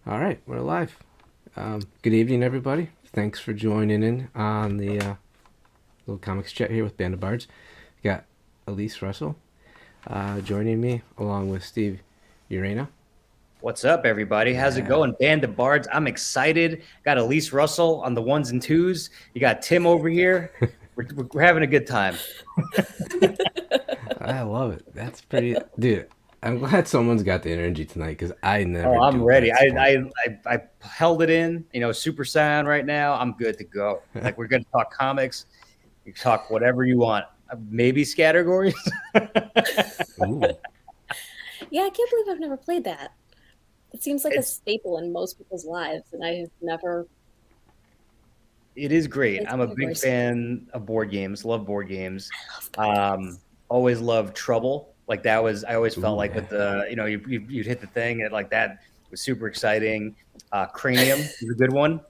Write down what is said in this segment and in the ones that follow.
All right, we're live. Good evening, everybody. Thanks for joining in on the little comics chat here with Band of Bards. Got Elyse Russell joining me, along with Steve Urena. What's up, everybody? How's it going? Band of Bards. I'm excited. Got Elyse Russell on the ones and twos. You got Tim over here. We're having a good time. I love it. That's pretty, dude. I'm glad someone's got the energy tonight because I never Oh, I'm do ready. at I sport. I I, I held it in. Super sound right now. I'm good to go. Like we're gonna talk comics. You can talk whatever you want. Maybe categories. Ooh, Yeah, I can't believe I've never played that. It seems like a It's staple in most people's lives, and I have never it is great. played I'm a big categories. fan of board games. Love board games. I love board games. Um, always loved Trouble. Like that was, I always felt ooh, like yeah. with the, you'd hit the thing and like that was super exciting. Cranium is a good one.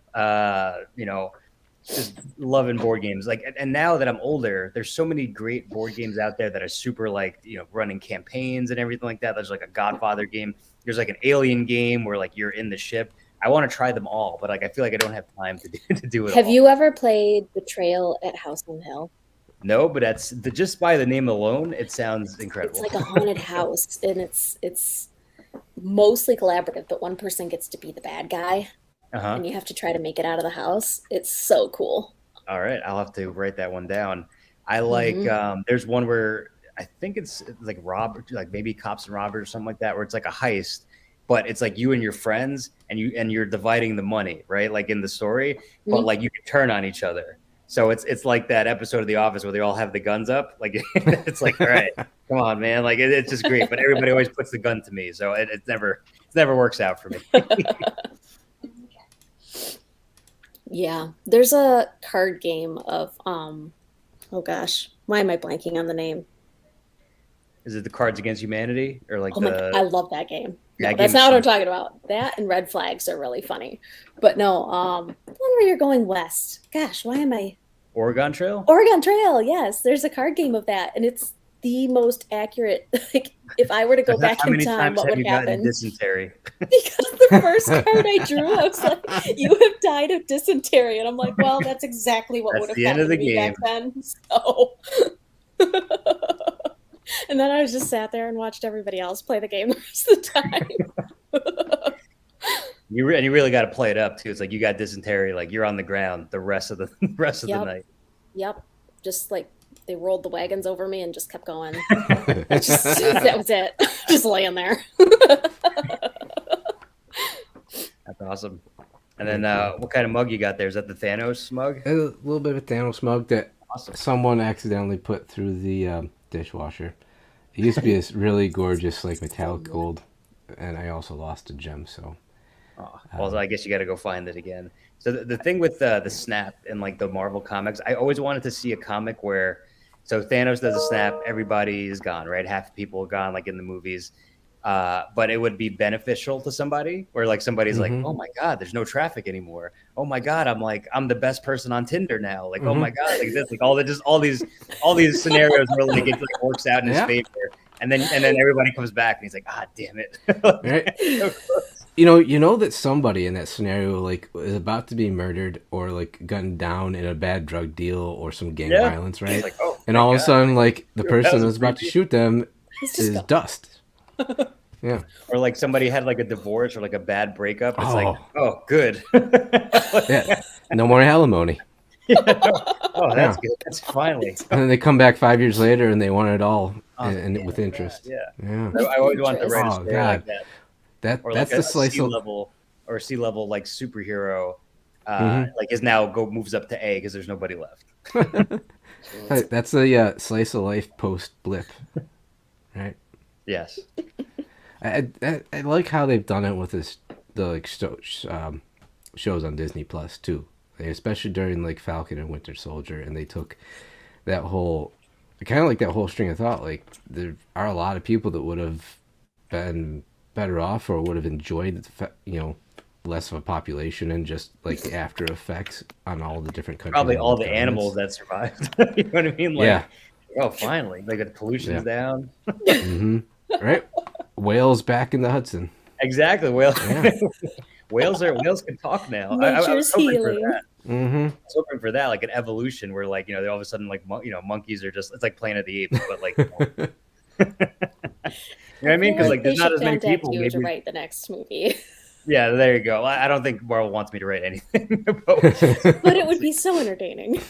Just loving board games. Like, and now that I'm older, there's so many great board games out there that are super like, running campaigns and everything like that. There's like a Godfather game. There's like an Alien game where like you're in the ship. I want to try them all, but like I feel like I don't have time to do it Have all. you ever played Betrayal at House on Hill? No, but just by the name alone, it sounds It's incredible. like a haunted house, and it's mostly collaborative, but one person gets to be the bad guy, Uh-huh. and you have to try to make it out of the house. It's so cool. All right, I'll have to write that one down. I like Hmm. there's one where I think it's like like maybe cops and robbers or something like that, where it's like a heist, but it's like you and your friends and you're dividing the money, right? Like in the story, but Hmm. like you can turn on each other. So it's like that episode of The Office where they all have the guns up. Like it's like, all right, come on, man. Like it's just great. But everybody always puts the gun to me. So it never works out for me. Yeah, there's a card game of oh gosh, why am I blanking on the name? Is it the Cards Against Humanity or like Oh my, the I love that game. No, that that's game is not so what I'm talking about. That and red flags are really funny. But no, the one where you're going west. Gosh, why am I Oregon Trail? Oregon Trail? Yes, there's a card game of that, and it's the most accurate. Like, if I were to go back How in many time, times what have would you gotten happen? dysentery? Because the first card I drew, I was like, "You have died of dysentery," and I'm like, "Well, that's exactly what would That's have the end of happened the to me back game. then." So. And then I was just sat there and watched everybody else play the game the rest of the time. And you really got to play it up too. It's like you got dysentery, like you're on the ground the rest of the rest of the Yep. night. Yep. Just like they rolled the wagons over me and just kept going. I just that was it. Just laying there. That's awesome. And then what kind of mug you got there? Is that the Thanos mug? A little bit of a Thanos mug that Awesome. someone accidentally put through the dishwasher. It used to be this really gorgeous, like metallic gold, and I also lost a gem. So Oh, well, I guess you got to go find it again. So the thing with the snap and like the Marvel comics, I always wanted to see a comic where, so Thanos does a snap, everybody is gone, right? Half the people are gone, like in the movies. But it would be beneficial to somebody, where like somebody's like, "Oh my God, there's no traffic anymore. Oh my God, I'm the best person on Tinder now. Like, oh my God, like this, like all these scenarios where like it like works out in his yeah, favor, and then everybody comes back and he's like, ah, damn it. right. So close. You know that somebody in that scenario like is about to be murdered or like gunned down in a bad drug deal or some gang Yeah. violence, It's right? like, oh, And thank all of a God. sudden, like the That person was that's about to creepy. shoot them He's just is gone. dust. Yeah. Or like somebody had like a divorce or like a bad breakup. It's like, Oh, oh, good. yeah. No more alimony. Yeah, no. Oh, that's Yeah. good. That's finally. And then they come back 5 years later and they want it all Oh, and damn, with God, interest. yeah. Yeah. I always want to Interest. write a Oh story like God. that, That or like that's a the slice sea of. level or a sea level like superhero, Mhm. like is now moves up to A because there's nobody left. That's the slice of life post blip, right? Yes. I like how they've done it with the like shows on Disney Plus too, like, especially during like Falcon and Winter Soldier, and they took that whole kind of like that whole string of thought. Like there are a lot of people that would have been better off or would have enjoyed less of a population and just like the after effects on all the different countries Probably and all the the animals governments. that survived. You know what I mean? Like, Yeah. oh, finally, like the pollution's Yeah. down. Mm-hmm. Right. Whales back in the Hudson. Exactly. Well, Yeah. Whales can talk now. I was Nature's hoping for healing. that. Mm-hmm. I was hoping for that, like an evolution where, like, they're all of a sudden like, monkeys are just, it's like Planet of the Apes, but like, you know what I mean? Because like, They there's not should as many contact people. you to Maybe, write the next movie. yeah, there you go. I don't think Marvel wants me to write anything about But it would be so entertaining.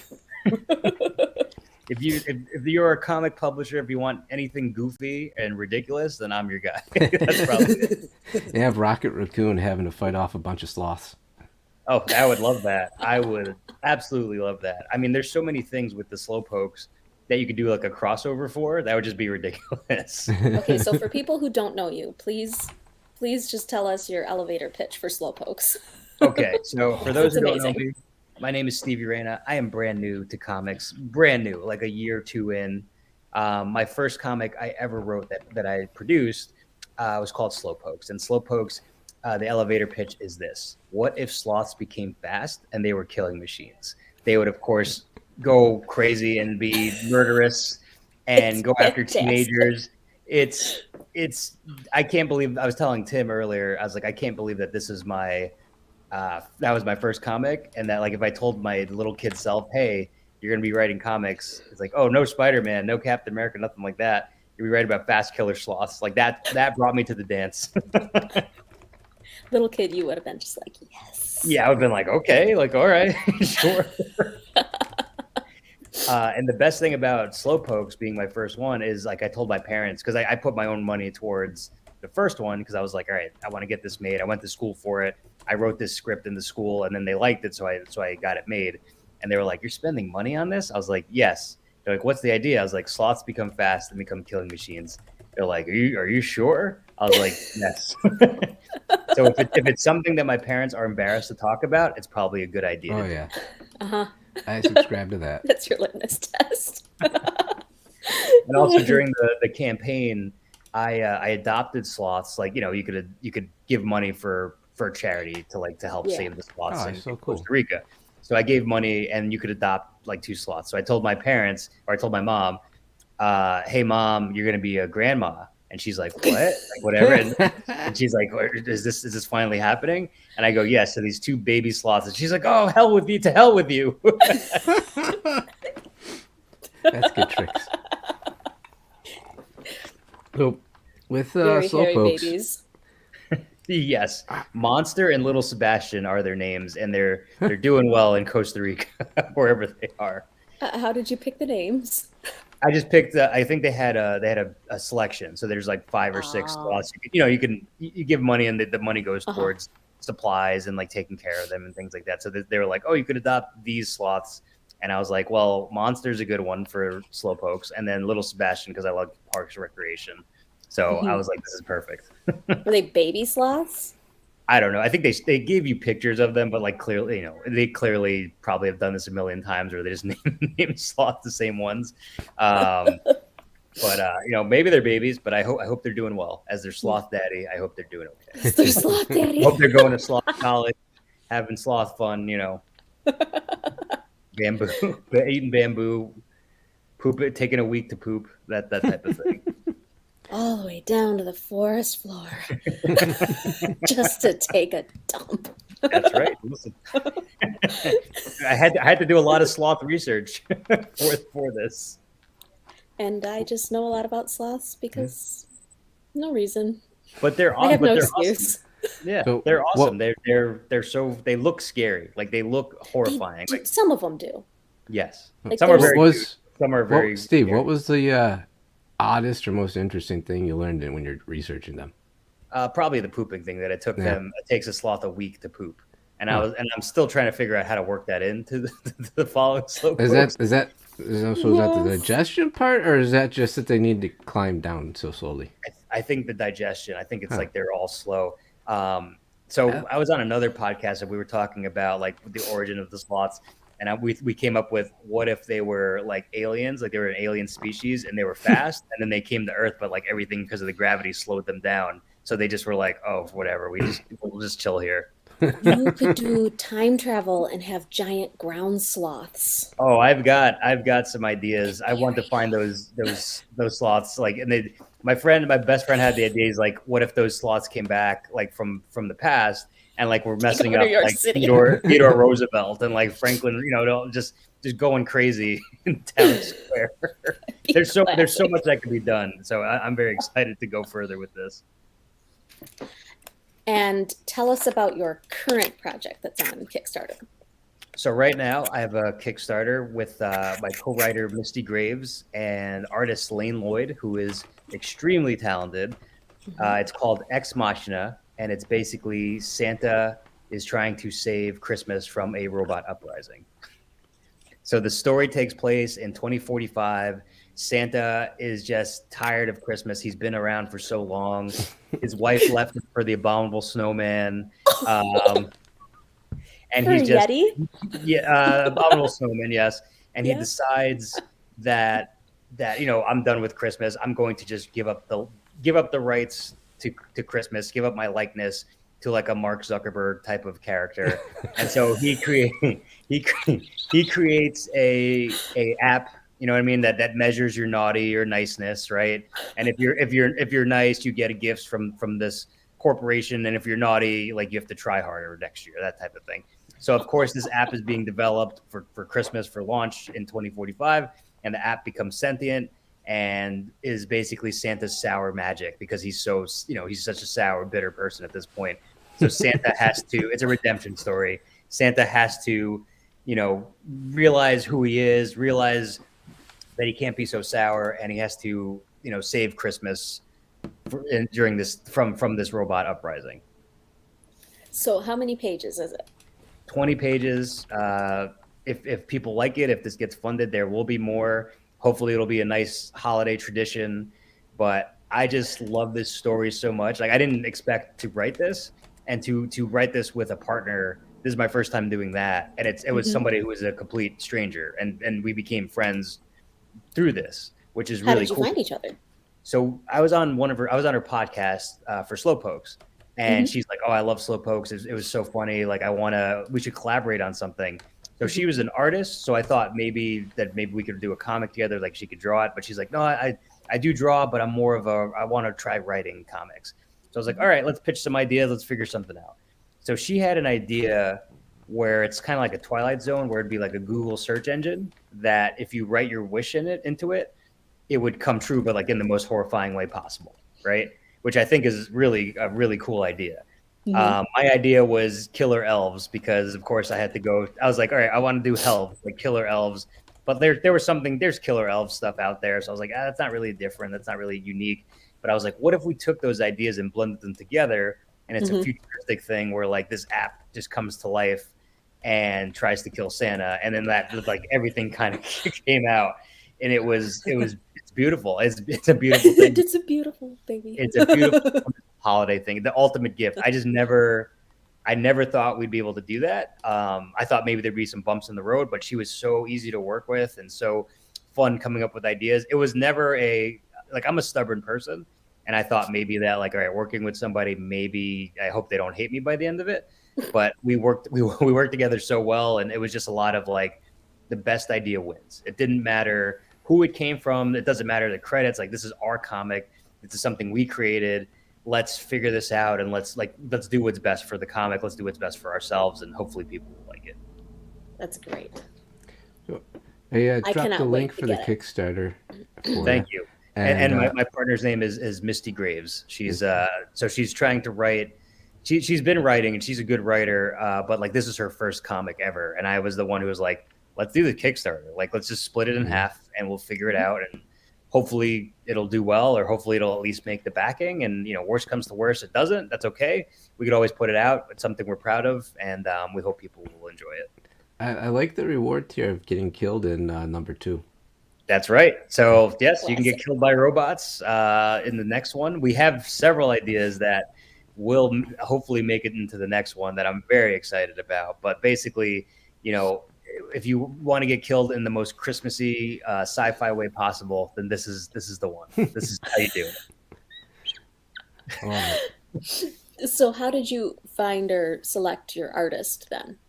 if you're a comic publisher, if you want anything goofy and ridiculous, then I'm your guy. That's probably it. You have Rocket Raccoon having to fight off a bunch of sloths. Oh, I would love that. I would absolutely love that. I mean, there's so many things with the Slowpokes that you could do like a crossover for. That would just be ridiculous. Okay, so for people who don't know you, please just tell us your elevator pitch for Slowpokes. Okay, so for those It's who don't know amazing. me, my name is Steve Urena. I am brand new to comics, brand new, like a year or two in. My first comic I ever wrote that I produced was called Slowpokes. And Slowpokes, the elevator pitch is this: what if sloths became fast and they were killing machines? They would, of course, go crazy and be murderous and It's go after fantastic. teenagers. It's I can't believe, I was telling Tim earlier, I was like, I can't believe that this is that was my first comic, and that, like, if I told my little kid self, hey, you're gonna be writing comics, it's like, oh, no Spider-Man, no Captain America, nothing like that. You'll be writing about fast killer sloths. Like that brought me to the dance. Little kid, you would have been just like, yes. Yeah, I would have been like, okay, like, all right, sure. And the best thing about Slowpokes being my first one is, like, I told my parents, because I put my own money towards the first one, because I was like, all right, I want to get this made. I went to school for it. I wrote this script in the school, and then they liked it, so I got it made. And they were like, you're spending money on this? I was like, yes. They're like, what's the idea? I was like, sloths become fast and become killing machines. They're like, are you sure? I was like, yes. So if it's something that my parents are embarrassed to talk about, it's probably a good idea. Oh yeah, Uh-huh. I subscribe to that. That's your litmus test. And also during the campaign, I adopted sloths. Like, you could give money for charity to help Yeah. save the sloths Oh, in so cool. Costa Rica. So I gave money, and you could adopt like 2 sloths. So I told my parents, or I told my mom, hey mom, you're gonna be a grandma. And she's like, what? Like, whatever. And she's like, is this finally happening? And I go, yes. So these 2 baby sloths. And she's like, oh, hell with you, to hell with you. That's good tricks. So with Very hairy Slowpokes, babies. Yes, Monster and Little Sebastian are their names, and they're doing well in Costa Rica, wherever they are. How did you pick the names? I just picked. I think they had a selection, so there's like 5 or 6 Oh. slots. You give money, and the money goes Uh-huh. towards supplies and like taking care of them and things like that. So they were like, oh, you could adopt these sloths, and I was like, well, Monster's a good one for Slowpokes, and then Little Sebastian because I love Parks and Recreation. So I was like, this is perfect. Were they baby sloths? I don't know. I think they gave you pictures of them, but like clearly, they clearly probably have done this a million times, or they just name sloths the same ones. But maybe they're babies, but I hope they're doing well as their sloth daddy. I hope they're doing okay. They're sloth I daddy. hope they're going to sloth college, having sloth fun. Bamboo, eating bamboo, taking a week to poop, that type of thing. All the way down to the forest floor. Just to take a dump. That's right. Listen, I had to do a lot of sloth research for this. And I just know a lot about sloths because no reason. But they're I awesome. have no They're excuse. awesome. Yeah, So they're what- awesome. They look scary. Like, they look horrifying. Like, Some of them do. yes, Like, some are there's- very. What was- cute. Some are very. Steve, scary. what was the oddest or most interesting thing you learned when you're researching them? Probably the pooping thing that it took Yeah. them. It takes a sloth a week to poop, and I'm still trying to figure out how to work that into the following slow. Is that the digestion part, or is that just that they need to climb down so slowly? I think the digestion. I think it's Huh. like they're all slow. So I was on another podcast and we were talking about like the origin of the sloths, and we came up with, what if they were like aliens, like they were an alien species and they were fast, and then they came to Earth, but like everything because of the gravity slowed them down. So they just were like, oh, whatever, we'll just chill here. You could do time travel and have giant ground sloths. Oh, I've got some ideas. I want to find those sloths. Like, and my best friend had the idea. He's like, what if those sloths came back like from the past, and like we're messing over up New York like City. Theodore Roosevelt and like Franklin, just going crazy in town square. There's so much that can be done. So I'm very excited to go further with this. And tell us about your current project that's on Kickstarter. So right now I have a Kickstarter with my co-writer Misty Graves and artist Lane Lloyd, who is extremely talented. It's called Ex-Machina, and it's basically Santa is trying to save Christmas from a robot uprising. So the story takes place in 2045. Santa is just tired of Christmas. He's been around for so long. His wife left him for the abominable snowman. And For he's just Yeti? abominable snowman, yes. And he Yeah. decides that I'm done with Christmas. I'm going to just give up the rights to Christmas, give up my likeness to like a Mark Zuckerberg type of character. And so he creates a app, you know what I mean, that measures your naughty or niceness, right? And if you're nice, you get a gifts from this corporation, and if you're naughty, like you have to try harder next year, that type of thing. So of course this app is being developed for Christmas, for launch in 2045, and the app becomes sentient and is basically Santa's sour magic, because he's so, he's such a sour, bitter person at this point. So Santa has to, it's a redemption story. Santa has to, realize who he is, realize that he can't be so sour, and he has to, save Christmas during this, from this robot uprising. So how many pages is it? 20 pages. If people like it, if this gets funded, there will be more. Hopefully it'll be a nice holiday tradition, but I just love this story so much. Like I didn't expect to write this, and to write this with a partner. This is my first time doing that. And it was somebody who was a complete stranger, and we became friends through this, which is really cool. How did you find each other? So I was on her podcast for Slowpokes, and she's like, "Oh, I love Slowpokes. It was so funny. Like we should collaborate on something." So she was an artist, so I thought maybe we could do a comic together, like she could draw it. But she's like, "No, I do draw, but I'm more of I want to try writing comics." So I was like, "All right, let's pitch some ideas. Let's figure something out." So she had an idea where it's kind of like a Twilight Zone, where it'd be like a Google search engine that if you write your wish into it, it would come true, but like in the most horrifying way possible, right? Which I think is really a really cool idea. My idea was killer elves, because of course I was like, all right, I want to do elves, like killer elves, but there's killer elf stuff out there. So I was like, that's not really different. That's not really unique. But I was like, what if we took those ideas and blended them together? And it's a futuristic thing where like this app just comes to life and tries to kill Santa. And then that, like, everything kind of came out, and it's beautiful. It's a beautiful thing. It's a beautiful baby. It's a beautiful holiday thing, the ultimate gift. I never thought we'd be able to do that. I thought maybe there'd be some bumps in the road, but she was so easy to work with and so fun coming up with ideas. It was never I'm a stubborn person, and I thought maybe that, like, all right, working with somebody, maybe I hope they don't hate me by the end of it. But we worked together so well, and it was just a lot of like, the best idea wins. It didn't matter who it came from. It doesn't matter the credits. Like, this is our comic. This is something we created. Let's figure this out, and let's do what's best for the comic. Let's do what's best for ourselves, and hopefully people will like it. That's great. I dropped the link for the Kickstarter. Thank you. And my partner's name is Misty Graves. She's so she's trying to write. She's been writing, and she's a good writer. But like, this is her first comic ever, and I was the one who was like, let's do the Kickstarter. Like, let's just split it in half, and we'll figure it out, and hopefully it'll do well, or hopefully it'll at least make the backing. And worst comes to worst, it doesn't. That's okay. We could always put it out. It's something we're proud of, and we hope people will enjoy it. I like the reward tier of getting killed in number 2. That's right. So yes, you can get killed by robots in the next one. We have several ideas that will hopefully make it into the next one that I'm very excited about. But basically, if you want to get killed in the most Christmassy sci-fi way possible, then this is the one. This is how you do it. So how did you find or select your artist then?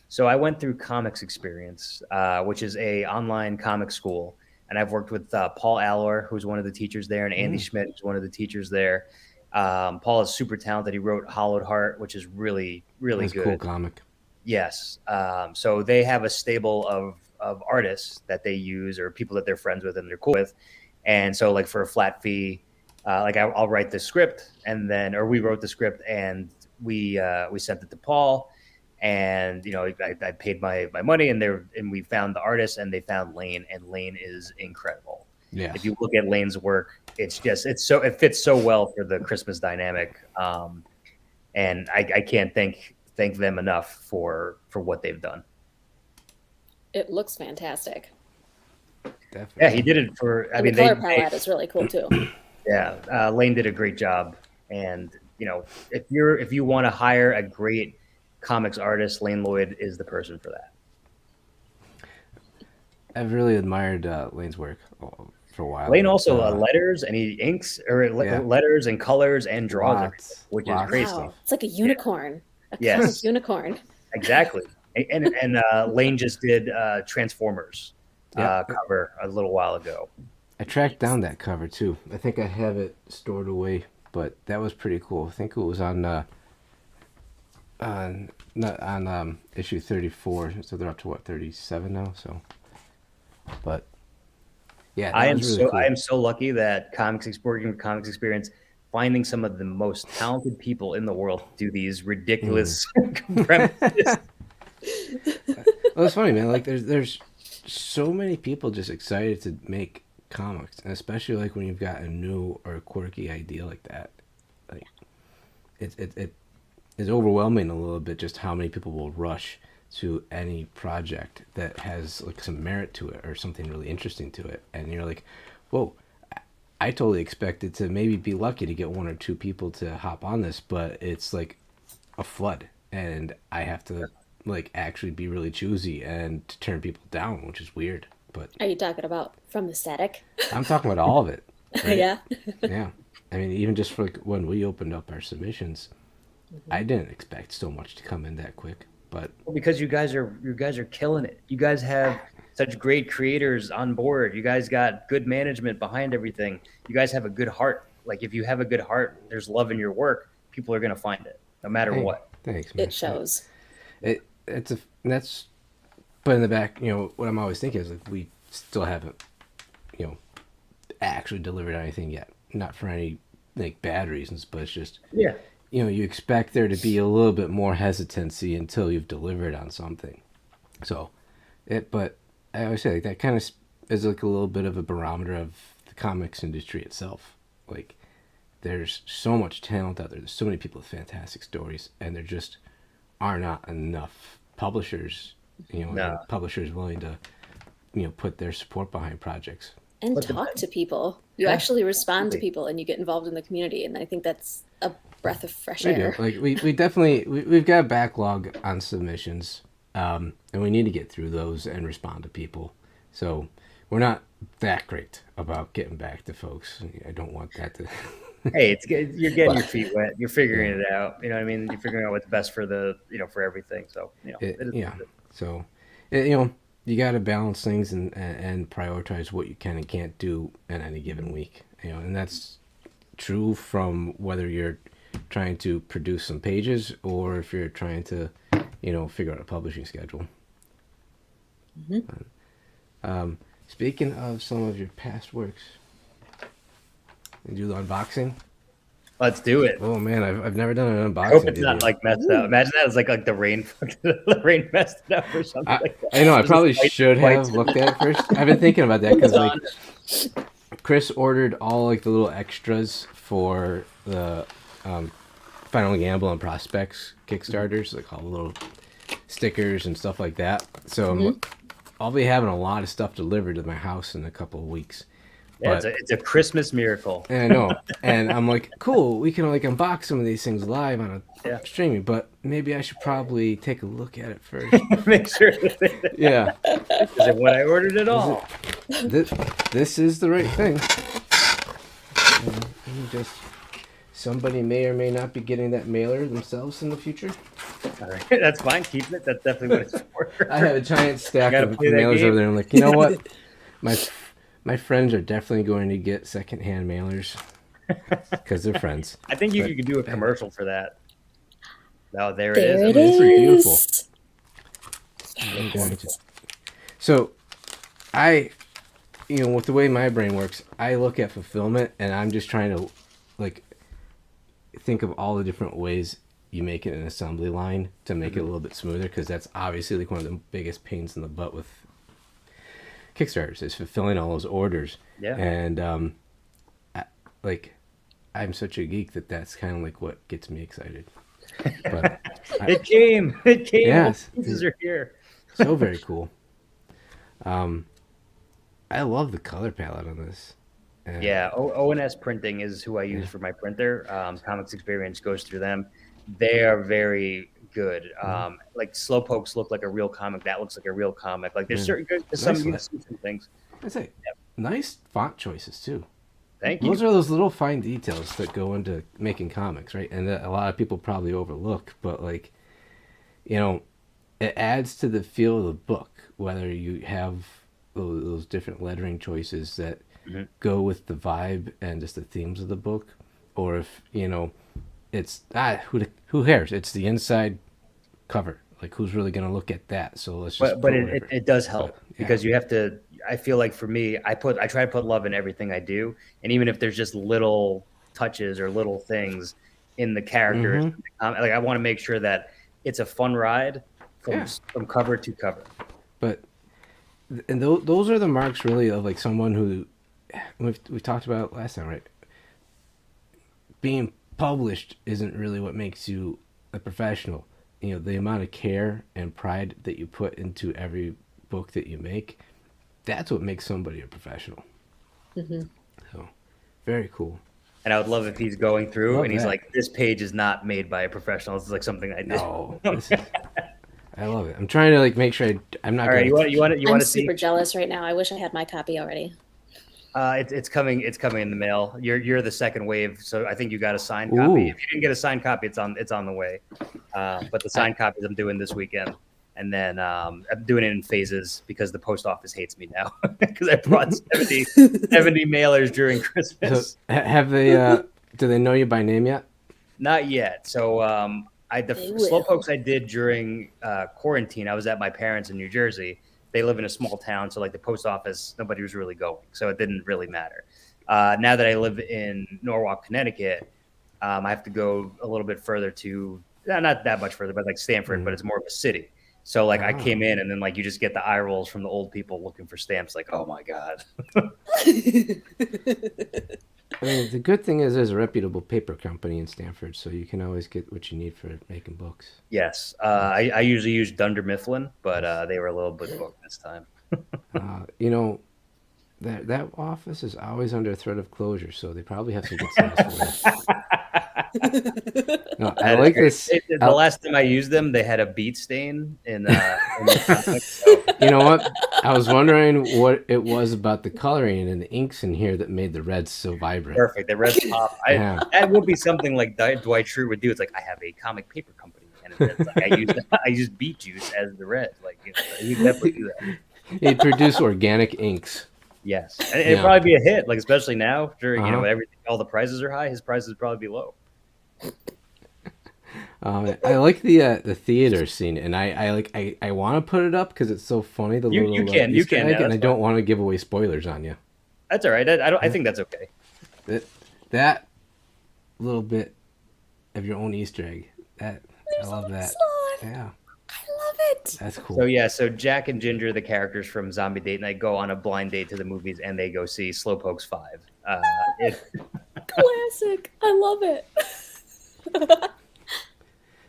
So I went through Comics Experience, which is a online comic school. And I've worked with Paul Allor, who's one of the teachers there, and Andy Schmidt, who's one of the teachers there. Paul is super talented. He wrote Hollowed Heart, which is really, really That's good. a cool comic. Yes. So they have a stable of artists that they use, or people that they're friends with and they're cool with. And so, like, for a flat fee, like I'll write the script, and then, or we wrote the script, and we sent it to Paul, and I paid my money, and we found the artist, and they found Lane, and Lane is incredible. Yeah. If you look at Lane's work, it fits so well for the Christmas dynamic, and I can't thank them enough for what they've done. It looks fantastic. Definitely. Yeah, he did it for. The color palette is really cool too. Yeah, Lane did a great job, and if you want to hire a great comics artist, Lane Lloyd is the person for that. I've really admired Lane's work for a while. Lane also letters, and he inks letters and colors and draws, which is great stuff. It's like a unicorn. Yeah. A comic unicorn. Exactly. And Lane just did Transformers cover a little while ago. I tracked down that cover too. I think I have it stored away, but that was pretty cool. I think it was on issue 34, so they're up to 37 now. So, but yeah, I am so lucky that working with Comics Experience, finding some of the most talented people in the world do these ridiculous premises. Well, it's funny, man. Like there's so many people just excited to make comics, and especially like when you've got a new or quirky idea like that. Like it is overwhelming a little bit just how many people will rush to any project that has like some merit to it or something really interesting to it, and you're like, whoa. I totally expected to maybe be lucky to get one or two people to hop on this, but it's like a flood, and I have to like actually be really choosy and to turn people down, which is weird. But are you talking about from the static? I'm talking about all of it. Right? Yeah. Yeah. I mean, even just for like when we opened up our submissions, I didn't expect so much to come in that quick. But because you guys are killing it. You guys have such great creators on board. You guys got good management behind everything. You guys have a good heart. Like, if you have a good heart, there's love in your work. People are gonna find it, no matter what. Thanks, man. It shows. That's. But in the back, what I'm always thinking is like we still haven't, actually delivered anything yet. Not for any like bad reasons, but it's just you expect there to be a little bit more hesitancy until you've delivered on something. So, but I always say like that kind of is like a little bit of a barometer of the comics industry itself. Like, there's so much talent out there. There's so many people with fantastic stories, and there just are not enough publishers. Publishers willing to, put their support behind projects and talk to people. You actually respond to people, and you get involved in the community, and I think that's a breath of fresh air. Like we definitely we've got a backlog on submissions, and we need to get through those and respond to people. So we're not that great about getting back to folks. I don't want that to. Hey, it's good. You're getting your feet wet. You're figuring it out. You know what I mean? You're figuring out what's best for for everything. So So, you got to balance things and prioritize what you can and can't do in any given week. And that's true from whether you're trying to produce some pages or if you're trying to, figure out a publishing schedule. Mm-hmm. Speaking of some of your past works, you do the unboxing. Let's do it. Oh man, I've never done an unboxing. I hope it's not like messed up. Imagine that as like the rain, the rain messed it up or something like that. I know. I probably should have looked at it first. I've been thinking about that because like Chris ordered all like the little extras for the Final Gamble and Prospects Kickstarters, like all the little stickers and stuff like that. So I'll be having a lot of stuff delivered to my house in a couple of weeks. Yeah, it's a Christmas miracle. And I know. And I'm like, cool, we can like unbox some of these things live on a streaming, but maybe I should probably take a look at it first. Make sure. Yeah. Is it what I ordered at all? This is the right thing. Somebody may or may not be getting that mailer themselves in the future. All right, that's fine. Keep it. That's definitely what it's for. I have a giant stack of mailers over there. I'm like, you know what? My friends are definitely going to get secondhand mailers. because they're friends. I think you But, could do a man, commercial for that. Oh, there it There is. it it's pretty beautiful. is. I'm going to. So, with the way my brain works, I look at fulfillment, and I'm just trying to, like, think of all the different ways you make it an assembly line to make it a little bit smoother, because that's obviously like one of the biggest pains in the butt with Kickstarters is fulfilling all those orders. Yeah. And I'm such a geek that's kind of like what gets me excited. But It came. Yes. All the pieces are here. So very cool. I love the color palette on this. And Yeah, ONS Printing is who I use for my printer. Comics Experience goes through them. They are very good. Like Slowpokes look like a real comic. That looks like a real comic. Like there's certain some you see some things. I say, nice font choices too. Thank you. Those are those little fine details that go into making comics, right? And that a lot of people probably overlook, but like, it adds to the feel of the book, whether you have those different lettering choices that go with the vibe and just the themes of the book, or if it's who cares? It's the inside cover. Like, who's really going to look at that? So let's just. But it does help because you have to. I feel like for me, I try to put love in everything I do, and even if there's just little touches or little things in the characters, like I want to make sure that it's a fun ride from cover to cover. But those are the marks really of like someone who we talked about last time, right? Being published isn't really what makes you a professional. The amount of care and pride that you put into every book that you make, that's what makes somebody a professional. So, very cool. And I would love if he's going through and he's like, this page is not made by a professional. It's like something I did. No, I love it. I'm trying to like make sure I'm not. All right, you want to I'm see? super jealous right now. I wish I had my copy already. It's coming. It's coming in the mail. You're the second wave, so I think you got a signed copy. If you didn't get a signed copy, it's on the way. But the signed copies I'm doing this weekend, and then I'm doing it in phases because the post office hates me now because I brought 70 mailers during Christmas. So, have they? Do they know you by name yet? Not yet. So the Slowpokes I did during quarantine. I was at my parents in New Jersey. They live in a small town, so like the post office, nobody was really going, so it didn't really matter. Now that I live in Norwalk, Connecticut, I have to go a little bit further to not that much further, but like Stamford, but it's more of a city. So like I came in and then like you just get the eye rolls from the old people looking for stamps. Like, oh my god. I mean, the good thing is there's a reputable paper company in Stamford, so you can always get what you need for making books. Yes, I usually use Dunder Mifflin, but they were a little bit booked this time. That office is always under threat of closure, so they probably have some good sales for it. No, I like this. The last time I used them, they had a beet stain in the comic. So. You know what? I was wondering what it was about the coloring and the inks in here that made the reds so vibrant. Perfect. The reds pop. That would be something like Dwight Schrute would do. It's like, I have a comic paper company, and it's like I use beet juice as the red. Like, you definitely do that. He'd produce organic inks. Yes, and it'd probably be a hit. Like especially now, during everything, all the prices are high. His prices would probably be low. I like the theater scene, and I want to put it up because it's so funny. You can, and I don't want to give away spoilers on you. That's all right. I think that's okay. That little bit of your own Easter egg. I love that. Yeah. I love it. That's cool. So Jack and Ginger, the characters from Zombie Date Night, go on a blind date to the movies, and they go see Slowpokes 5. Classic. I love it.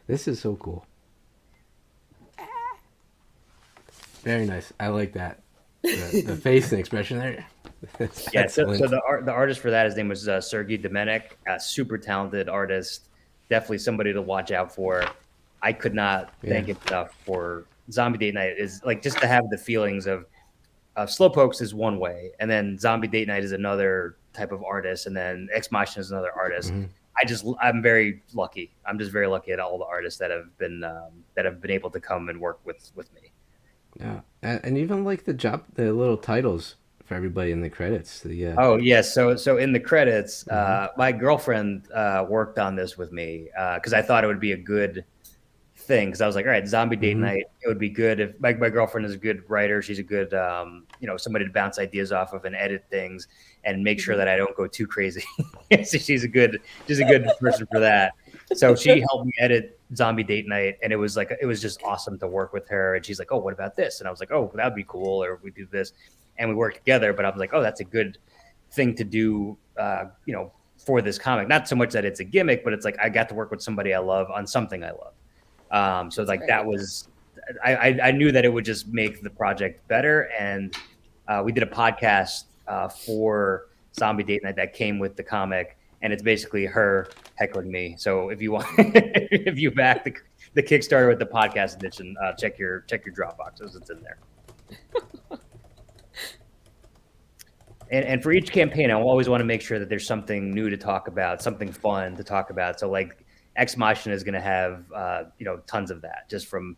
This is so cool. Very nice. I like that. The face and expression there. Yeah. So the artist for that, his name was Sergei Domenik, a super talented artist. Definitely somebody to watch out for. I could not thank him enough for Zombie Date Night. Is like just to have the feelings of Slowpokes is one way, and then Zombie Date Night is another type of artist, and then Ex-Machina is another artist. I'm very lucky. I'm just very lucky at all the artists that have been able to come and work with me. Yeah, and even like the little titles for everybody in the credits. Oh yes, so in the credits, my girlfriend worked on this with me because I thought it would be a good thing, because I was like, all right, zombie date night. It would be good if my girlfriend is a good writer. She's a good, somebody to bounce ideas off of and edit things and make sure that I don't go too crazy. So she's a good person for that. So she helped me edit zombie date night, and it was just awesome to work with her. And she's like, oh, what about this? And I was like, oh, that'd be cool. Or we do this, and we worked together. But I was like, oh, that's a good thing to do, for this comic. Not so much that it's a gimmick, but it's like I got to work with somebody I love on something I love. So like that was, I knew that it would just make the project better. And we did a podcast for Zombie Date Night that came with the comic, and it's basically her heckling me. So if you want, if you back the Kickstarter with the podcast edition, check your Dropboxes. It's in there. And for each campaign, I always want to make sure that there's something new to talk about, something fun to talk about. So like Ex-Machina is going to have, tons of that, just from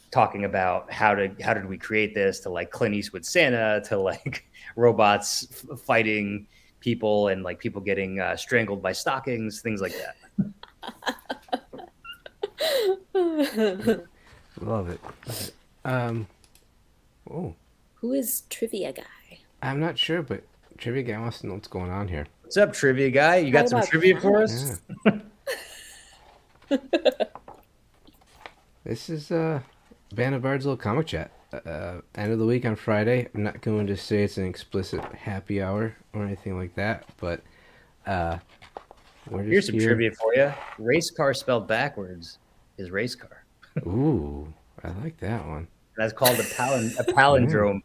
talking about how did we create this, to like Clint Eastwood Santa, to like robots fighting people, and like people getting strangled by stockings, things like that. Love it. Who is Trivia Guy? I'm not sure, but Trivia Guy wants to know what's going on here. What's up, Trivia Guy? You got some trivia for us? Yeah. This is Band of Bards little comic chat. End of the week on Friday. I'm not going to say it's an explicit happy hour or anything like that, but here's some trivia for you. Race car spelled backwards is race car. Ooh, I like that one. That's called a palindrome.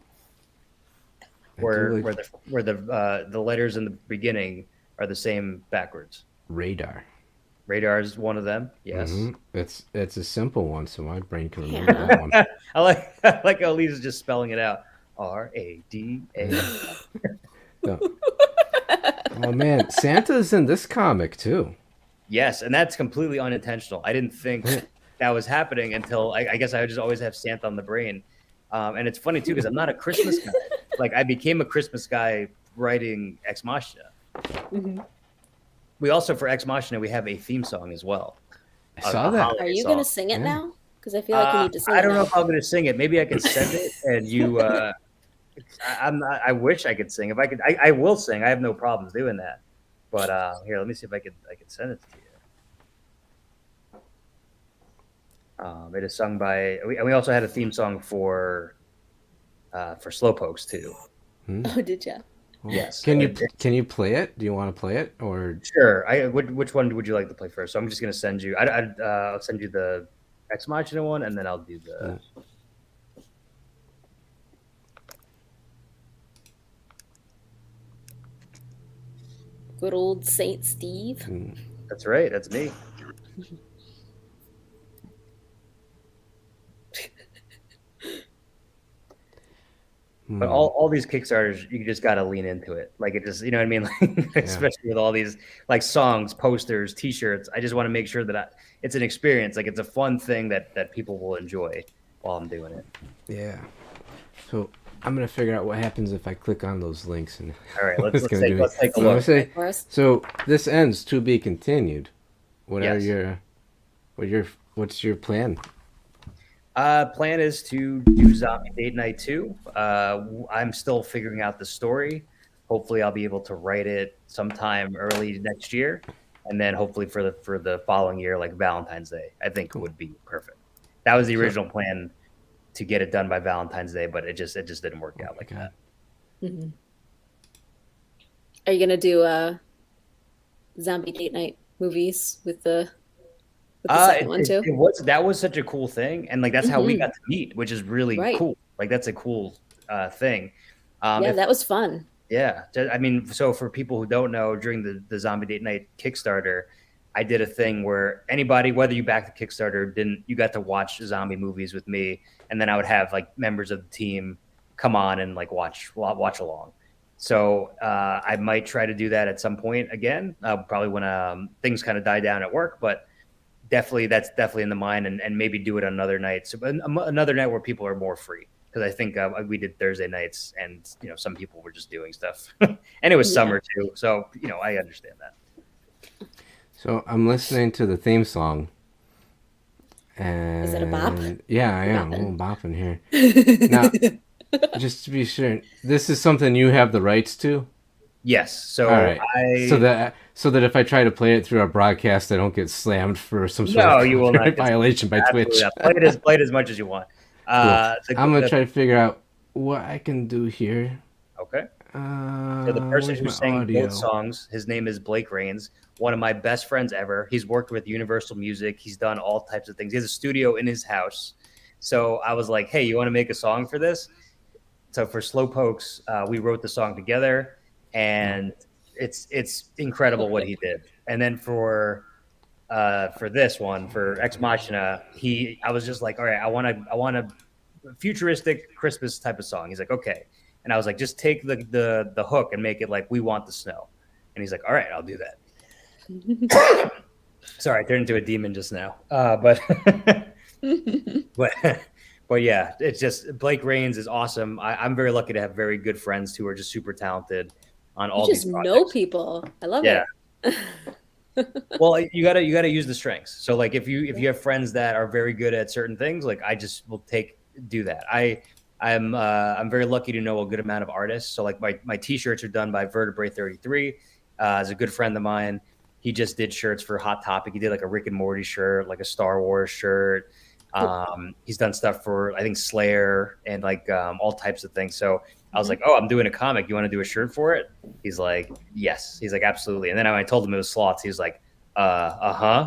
Where the letters in the beginning are the same backwards. Radar. Radar is one of them. Yes. It's a simple one, so my brain can remember that one. I like how Elyse is just spelling it out. R-A-D-A. Oh man, Santa's in this comic too. Yes, and that's completely unintentional. I didn't think that was happening until I guess I would just always have Santa on the brain. And it's funny too, because I'm not a Christmas guy. Like I became a Christmas guy writing Ex-Machina. We also, for Ex-Machina, we have a theme song as well. I saw that. Are you going to sing it now? Because I feel like you need to sing it. I don't know if I'm going to sing it. Maybe I could send it, and you. I wish I could sing. If I could, I will sing. I have no problems doing that. But here, let me see if I could send it to you. It is sung by. We also had a theme song for Slowpokes too. Oh, did you? Yes. Can you play it? Do you want to play it, or? Sure. Which one would you like to play first? So I'm just going to send you. I'll send you the Ex-Machina one, and then I'll do the. Good old Saint Steve. That's right. That's me. But all these Kickstarters, you just got to lean into it. Like it just, you know what I mean? Like, especially with all these like songs, posters, T-shirts. I just want to make sure that it's an experience. Like it's a fun thing that people will enjoy while I'm doing it. Yeah. So I'm going to figure out what happens if I click on those links. And all right, let's take a look. So this ends to be continued. What's your plan? Plan is to do Zombie Date Night 2. I'm still figuring out the story. Hopefully I'll be able to write it sometime early next year. And then hopefully for the following year, like Valentine's Day, I think would be perfect. That was the original plan, to get it done by Valentine's Day, but it just didn't work out like that. Mm-hmm. Are you going to do Zombie Date Night movies with the second one too? That was such a cool thing, and like that's how we got to meet, which is really cool. Like that's a cool thing. That was fun. Yeah, I mean, so for people who don't know, during the Zombie Date Night Kickstarter, I did a thing where anybody, whether you backed the Kickstarter or didn't, you got to watch zombie movies with me, and then I would have like members of the team come on and like watch along. So I might try to do that at some point again, probably when things kind of die down at work, but. That's definitely in the mind, and maybe do it on another night. So another night where people are more free. because I think we did Thursday nights, and some people were just doing stuff, and it was summer too, so I understand that. So I'm listening to the theme song. And is it a bop? Yeah, I am. I'm bopping here. Now, just to be sure, this is something you have the rights to? Yes. So all right. So that if I try to play it through our broadcast, I don't get slammed for some sort of you will not violation by Twitch. Play it as much as you want. Cool. I'm gonna try to figure out what I can do here. Okay. So the person who sang both songs, his name is Blake Rains, one of my best friends ever. He's worked with Universal Music. He's done all types of things. He has a studio in his house. So I was like, hey, you want to make a song for this? So for Slowpokes, we wrote the song together, and it's incredible what he did. And then for this one, for Ex-Machina, I was just like, all right, I want a futuristic Christmas type of song. He's like, okay. And I was like, just take the hook and make it like "We Want the Snow." And he's like, all right, I'll do that. Sorry, I turned into a demon just now. But yeah, it's just Blake Rains is awesome. I'm very lucky to have very good friends who are just super talented on all these projects. Know people. I love it. Well, you gotta use the strengths. So like if you have friends that are very good at certain things, like I just will do that. I'm very lucky to know a good amount of artists. So like my t-shirts are done by Vertebrae 33. Is a good friend of mine. He just did shirts for Hot Topic. He did like a Rick and Morty shirt, like a Star Wars shirt. He's done stuff for I think Slayer and like all types of things. So I was like, oh, I'm doing a comic. You want to do a shirt for it? He's like, yes. He's like, absolutely. And then when I told him it was sloths, he was like,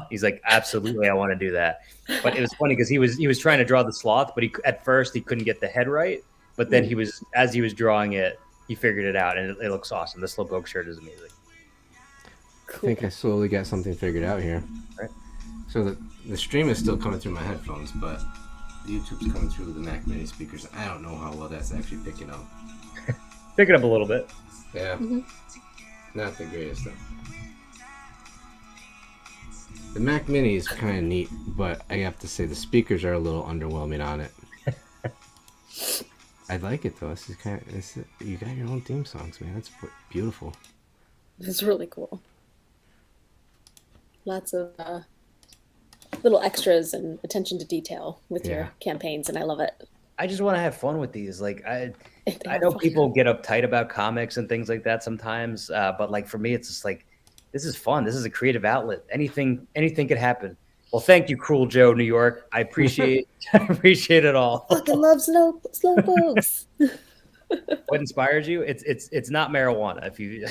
He's like, absolutely, I want to do that. But it was funny because he was trying to draw the sloth, but at first he couldn't get the head right. But then as he was drawing it, he figured it out, and it looks awesome. The Slowpoke shirt is amazing. Cool. I think I slowly got something figured out here. Right. So the stream is still coming through my headphones, but YouTube's coming through the Mac Mini speakers. I don't know how well that's actually picking up. Picking up a little bit. Yeah. Not the greatest though. The Mac Mini is kind of neat, but I have to say the speakers are a little underwhelming on it. I like it though. This is you got your own theme songs, man. That's beautiful. It's really cool. Lots of little extras and attention to detail with your campaigns, and I love it. I just want to have fun with these. Like I know people get uptight about comics and things like that sometimes, but like for me, it's just like this is fun. This is a creative outlet. Anything could happen. Well, thank you, Cruel Joe, New York. I appreciate it all. Fucking love Slowpokes. What inspires you? It's not marijuana. If you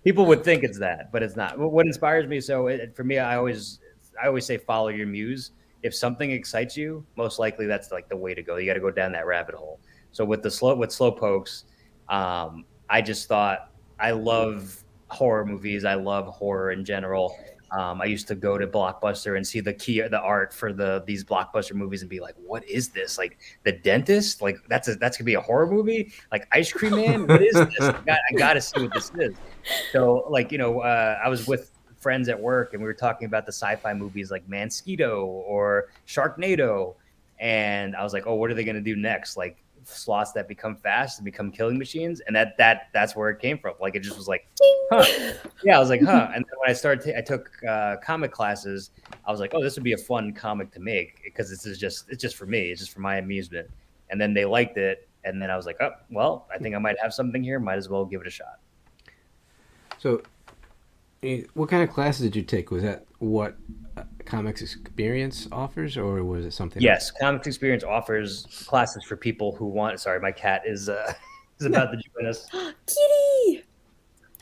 people would think it's that, but it's not. What inspires me? So for me, I always say follow your muse. If something excites you, most likely that's like the way to go. You got to go down that rabbit hole. So with Slowpokes, I just thought I love horror movies. I love horror in general. I used to go to Blockbuster and see the art for these Blockbuster movies and be like, what is this? Like The Dentist? Like that's gonna be a horror movie? Like Ice Cream Man? What is this? I gotta see what this is. So like, I was with friends at work and we were talking about the sci-fi movies like Mansquito or Sharknado. And I was like, oh, what are they gonna do next? Like sloths that become fast and become killing machines, and that's where it came from. Like it just was like, huh. Yeah, I was like, huh. And then when I took comic classes, I was like, oh, this would be a fun comic to make because it's just for me. It's just for my amusement. And then they liked it, and then I was like, oh, well, I think I might have something here. Might as well give it a shot. So, what kind of classes did you take? Was that what Comics Experience offers, or was it something else? Yes, Comics Experience offers classes for people who want. Sorry, my cat is about to join us. Kitty!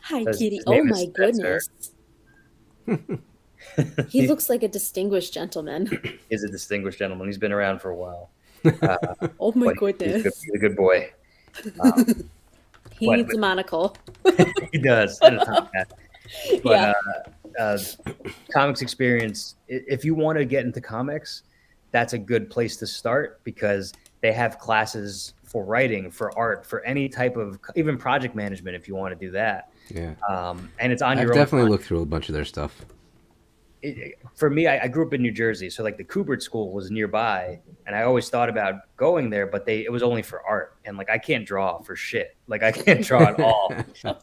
Hi, Kitty. Oh my goodness. He looks like a distinguished gentleman. He's a distinguished gentleman. He's been around for a while. Oh my goodness. He's a good boy. He needs a monocle. He does. And a top hat. But Comics Experience, if you want to get into comics, that's a good place to start because they have classes for writing, for art, for any type of, even project management if you want to do that. Yeah. And it's on your own. I've definitely looked through a bunch of their stuff. for me, I grew up in New Jersey, so like the Kubert School was nearby, and I always thought about going there, but it was only for art, and like I can't draw for shit. Like I can't draw at all.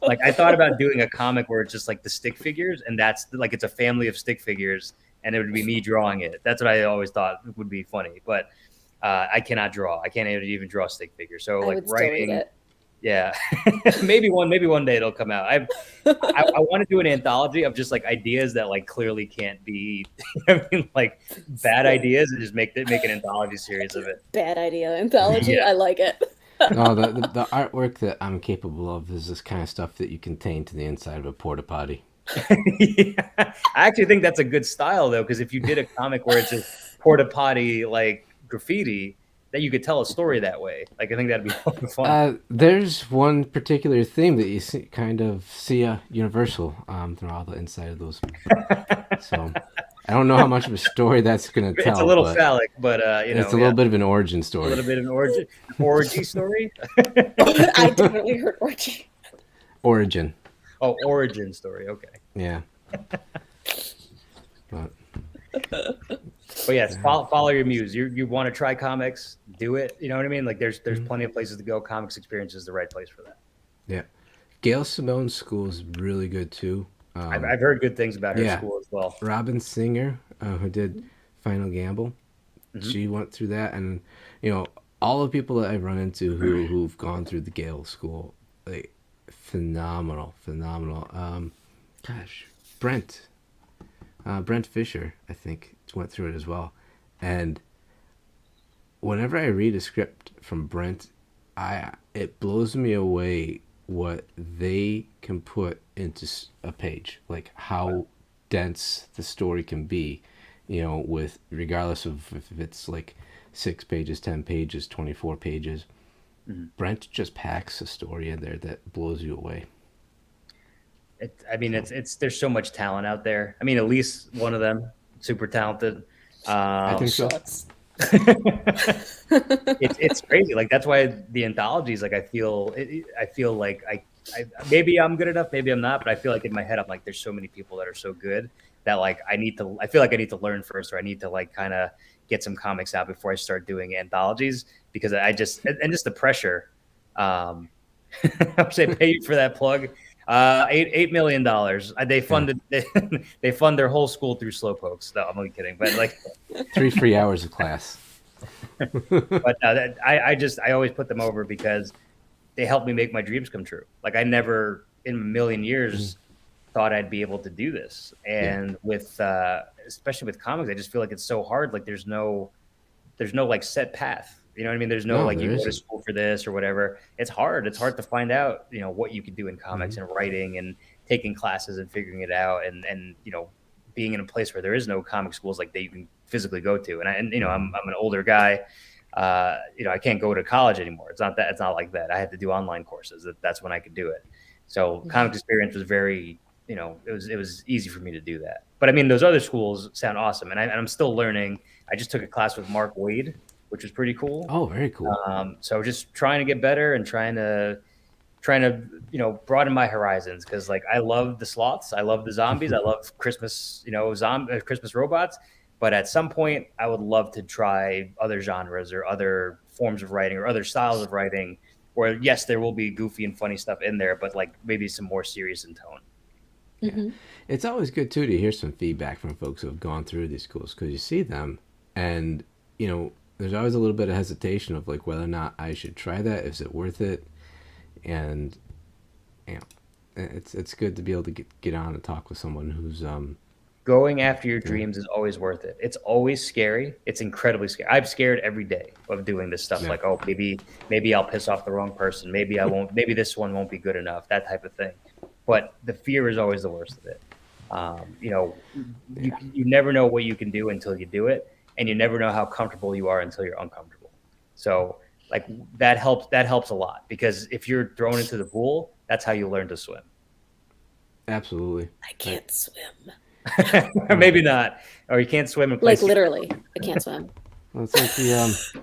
Like I thought about doing a comic where it's just like the stick figures, and that's like it's a family of stick figures, and it would be me drawing it. That's what I always thought would be funny, but I cannot draw. I can't even draw stick figures. So like writing. Yeah, maybe one day it'll come out. I want to do an anthology of just like ideas that like clearly can't be, I mean, like bad ideas, and just make an anthology series of it. Bad idea anthology. Yeah. I like it. No, the artwork that I'm capable of is this kind of stuff that you contain to the inside of a porta potty. Yeah. I actually think that's a good style though, because if you did a comic where it's just porta potty like graffiti, that you could tell a story that way. Like I think that'd be fun. There's one particular theme that you kind of see universal through all the inside of those. So I don't know how much of a story that's going to tell. It's a little phallic, but it's a little bit of an origin story. A little bit of an orgy story. I definitely heard orgy. Origin. Oh, origin story. Okay. Yeah. But yes, follow your muse. You want to try comics, do it. You know what I mean? Like there's plenty of places to go. Comics Experience is the right place for that. Yeah. Gail Simone's school is really good too. I've heard good things about her school as well. Robin Singer, who did Final Gamble, she went through that, and all the people that I've run into who've gone through the Gail school, like phenomenal. Brent Fisher, I think, went through it as well. And whenever I read a script from Brent, it blows me away what they can put into a page, like how dense the story can be, with regardless of if it's like 6 pages, 10 pages, 24 pages. Brent just packs a story in there that blows you away. There's so much talent out there. I mean, Elyse, one of them, super talented. I think so. It's crazy. Like that's why the anthologies. Like I feel like I maybe I'm good enough, maybe I'm not, but I feel like in my head I'm like, there's so many people that are so good that like I feel like I need to learn first, or I need to like kind of get some comics out before I start doing anthologies, because just the pressure. I would say pay you for that plug. $8 million. They funded. They fund their whole school through Slowpokes. No, I'm only kidding. But like 3 free hours of class. But I always put them over because they help me make my dreams come true. Like I never in a million years thought I'd be able to do this. And with especially with comics, I just feel like it's so hard. Like there's no like set path. You know what I mean? There's no like you go to school for this or whatever. It's hard. It's hard to find out, what you can do in comics and writing and taking classes and figuring it out and being in a place where there is no comic schools like that you can physically go to. And I'm an older guy. I can't go to college anymore. It's not like that. I had to do online courses. That's when I could do it. So Comic Experience was very, it was easy for me to do that. But I mean, those other schools sound awesome. And I'm still learning. I just took a class with Mark Wade, which was pretty cool. Oh, very cool. So just trying to get better and trying to broaden my horizons, because like I love the sloths, I love the zombies, I love Christmas, Christmas robots. But at some point, I would love to try other genres or other forms of writing or other styles of writing, where yes, there will be goofy and funny stuff in there, but like maybe some more serious in tone. Yeah. It's always good too to hear some feedback from folks who have gone through these schools, because you see them and there's always a little bit of hesitation of like whether or not I should try that. Is it worth it? And it's good to be able to get on and talk with someone who's going after your dreams is always worth it. It's always scary. It's incredibly scary. I'm scared every day of doing this stuff. Like, oh, maybe I'll piss off the wrong person. Maybe I won't. Maybe this one won't be good enough. That type of thing. But the fear is always the worst of it. You never know what you can do until you do it. And you never know how comfortable you are until you're uncomfortable. So like that helps a lot, because if you're thrown into the pool, that's how you learn to swim. Absolutely. I can't swim. Maybe not. Or you can't swim in places. Like literally, I can't swim. Well, it's like the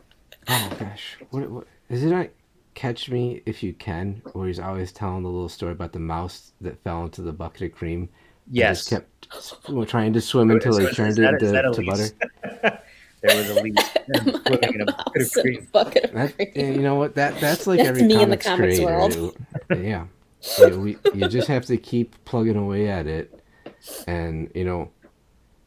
oh gosh, what is it? Not Catch Me If You Can, where he's always telling the little story about the mouse that fell into the bucket of cream and just Yes. kept trying to swim until they Is turned it that into butter. Elyse? There was Elyse swimming in a bit of cream. Bucket of That, cream. and you know what? That's like That's every me in the comics comics creator. world. Yeah, you just have to keep plugging away at it, and and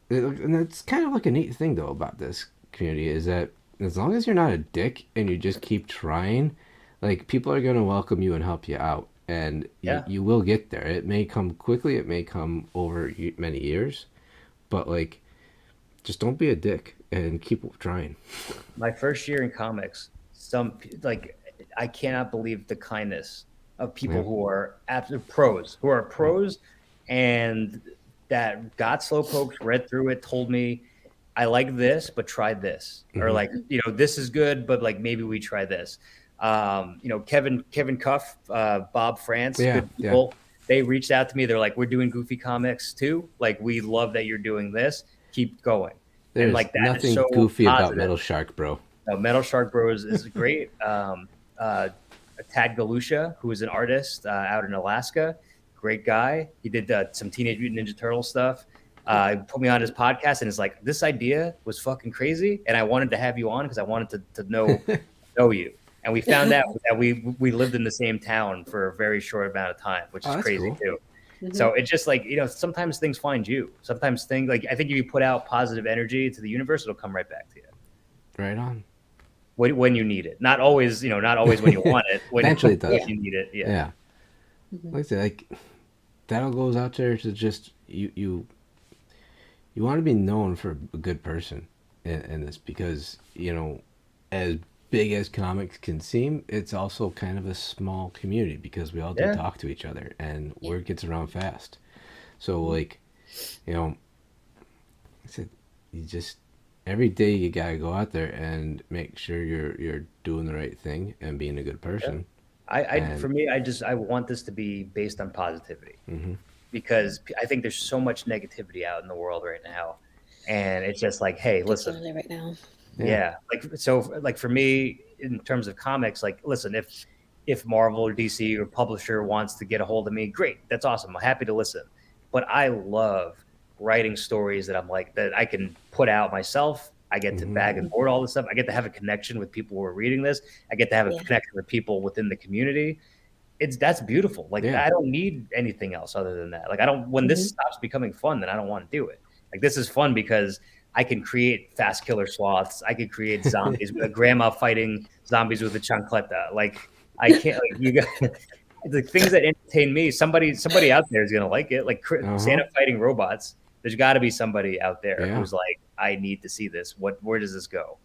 it's kind of like a neat thing though about this community is that as long as you're not a dick and you just keep trying, like people are gonna welcome you and help you out, and Yeah. you will get there. It may come quickly, it may come over many years, but like just don't be a dick and keep trying. My first year in comics, like I cannot believe the kindness of people Yeah. who are absolute pros, and that got slowpokes, read through it, told me I like this, but try this, or like this is good, but like maybe we try this. Kevin Cuff, Bob France, Yeah, good yeah. people. They reached out to me. They're like, we're doing Goofy Comics too. Like, we love that you're doing this. Keep going. And There's like that is nothing so goofy about positive. Metal Shark, bro. Metal Shark Bros is great. Tad Galusha, who is an artist out in Alaska, great guy. He did some Teenage Mutant Ninja Turtle stuff. He put me on his podcast, and it's like, this idea was fucking crazy, and I wanted to have you on because I wanted to know you. And we found out that we lived in the same town for a very short amount of time, which is that's crazy cool. too. So it's just like, sometimes things find you. Sometimes things, like, I think if you put out positive energy to the universe, it'll come right back to you. Right on. When you need it. Not always, not always when you want it. When Eventually it does. you need it. Yeah. Yeah. Like I said, like that all goes out there to just you want to be known for a good person in this because as big as comics can seem, it's also kind of a small community because we all do talk to each other and word gets around fast. So like, I said, you just every day you gotta go out there and make sure you're doing the right thing and being a good person. For me, I want this to be based on positivity Mm-hmm. because I think there's so much negativity out in the world right now, and it's just like, hey, listen, Particularly right now. yeah, like for me in terms of comics, like, listen, if Marvel or DC or publisher wants to get a hold of me, great, that's awesome, I'm happy to listen. But I love writing stories that I'm like, that I can put out myself. I get to bag and board all this stuff. I get to have a connection with people who are reading this. I get to have a connection with people within the community. That's beautiful. Like, I don't need anything else other than that. Like, I don't, when this stops becoming fun, then I don't want to do it. Like, this is fun because I can create fast killer sloths. I could create zombies, a grandma fighting zombies with a chancleta. Like, I can't, like, you got the things that entertain me. Somebody out there is going to like it. Like Santa fighting robots. There's got to be somebody out there who's like, I need to see this. Where does this go?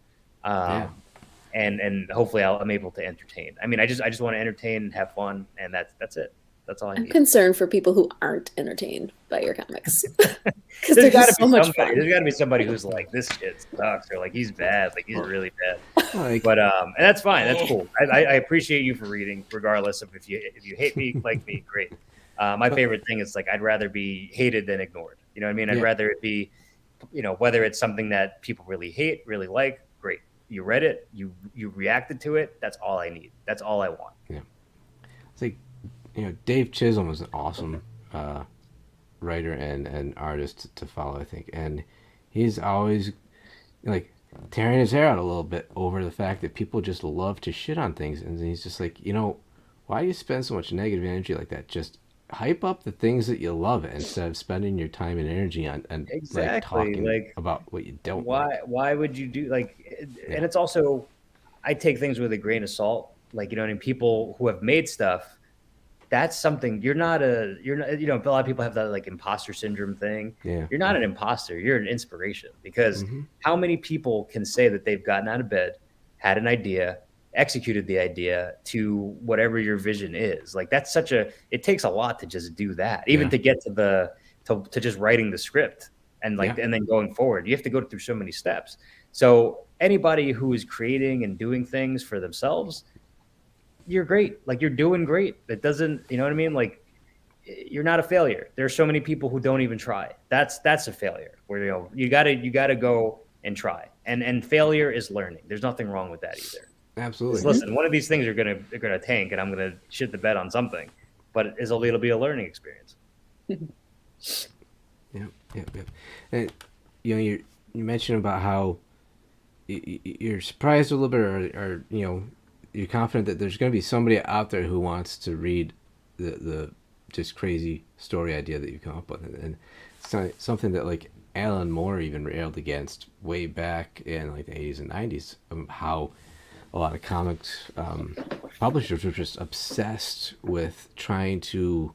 And hopefully I'm able to entertain. I mean, I just want to entertain and have fun, and that's it. That's all I need. I'm concerned for people who aren't entertained by your comics. Because There's got to so be much somebody. fun. There's got to be somebody who's like, this shit sucks, or like, he's bad, like, he's really bad. But and that's fine. That's cool. I appreciate you for reading, regardless of if you hate me, like me, great. My favorite thing is, like, I'd rather be hated than ignored. You know what I mean? I'd rather it be, whether it's something that people really hate, really like, great. You read it, you reacted to it. That's all I need. That's all I want. Yeah. It's like, Dave Chisholm was an awesome writer and artist to follow, I think. And he's always, like, tearing his hair out a little bit over the fact that people just love to shit on things. And he's just like, why do you spend so much negative energy like that? Just hype up the things that you love instead of spending your time and energy on and like talking about what you don't like. Why would you do, like, and it's also, I take things with a grain of salt. Like, you know what I mean? People who have made stuff, that's something you're not a lot of people have that, like, imposter syndrome thing. Yeah. You're not an imposter. You're an inspiration, because how many people can say that they've gotten out of bed, had an idea, executed the idea to whatever your vision is? Like, that's it takes a lot to just do that, even to get to just writing the script and and then going forward. You have to go through so many steps. So anybody who is creating and doing things for themselves, you're great. Like, you're doing great. It doesn't, you know what I mean? Like, you're not a failure. There's so many people who don't even try. That's a failure, where, you gotta go and try. And failure is learning. There's nothing wrong with that either. Absolutely. Just listen, one of these things are gonna tank, and I'm gonna shit the bed on something, but it'll be a learning experience. Yep, yep, yep. And you mentioned about how you're surprised a little bit, or you're confident that there's going to be somebody out there who wants to read the just crazy story idea that you come up with, and it's something that like Alan Moore even railed against way back in like the 80s and 90s, how a lot of comics publishers were just obsessed with trying to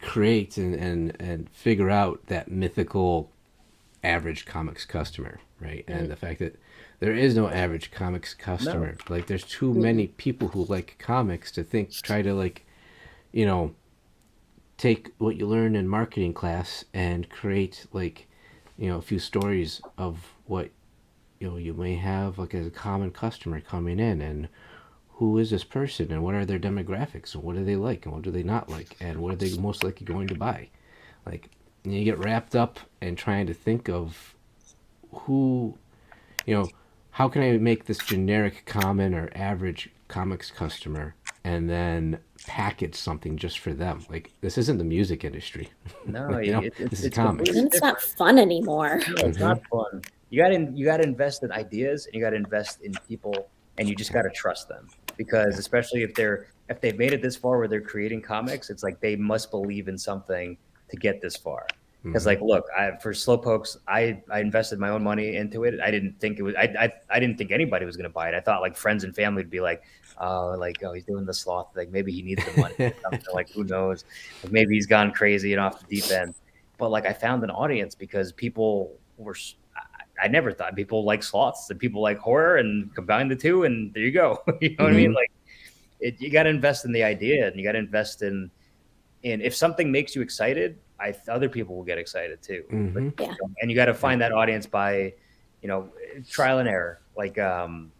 create and figure out that mythical average comics customer, right? And the fact that there is no average comics customer. No. Like there's too many people who like comics to try to like, take what you learn in marketing class and create like, a few stories of what you may have like as a common customer coming in, and who is this person and what are their demographics and what do they like and what do they not like and what are they most likely going to buy. Like, you get wrapped up in trying to think of who, how can I make this generic common or average comics customer and then package something just for them. Like, this isn't the music industry. No, this is comics. It's not fun anymore. No, it's not fun. You got to invest in ideas, and you got to invest in people, and you just got to trust them, because especially if they've made it this far where they're creating comics, it's like they must believe in something to get this far. Because like, look, for Slowpokes, I invested my own money into it. I didn't think it was. I didn't think anybody was going to buy it. I thought like friends and family would be like, oh, he's doing the sloth thing. Maybe he needs the money. Like, who knows? Like, maybe he's gone crazy and off the deep end. But like, I found an audience because people were. I never thought people like sloths and people like horror, and combine the two, and there you go. You know what I mean? Like, you got to invest in the idea, and you got to invest in if something makes you excited, other people will get excited too. And you got to find that audience by, trial and error. Like, I'm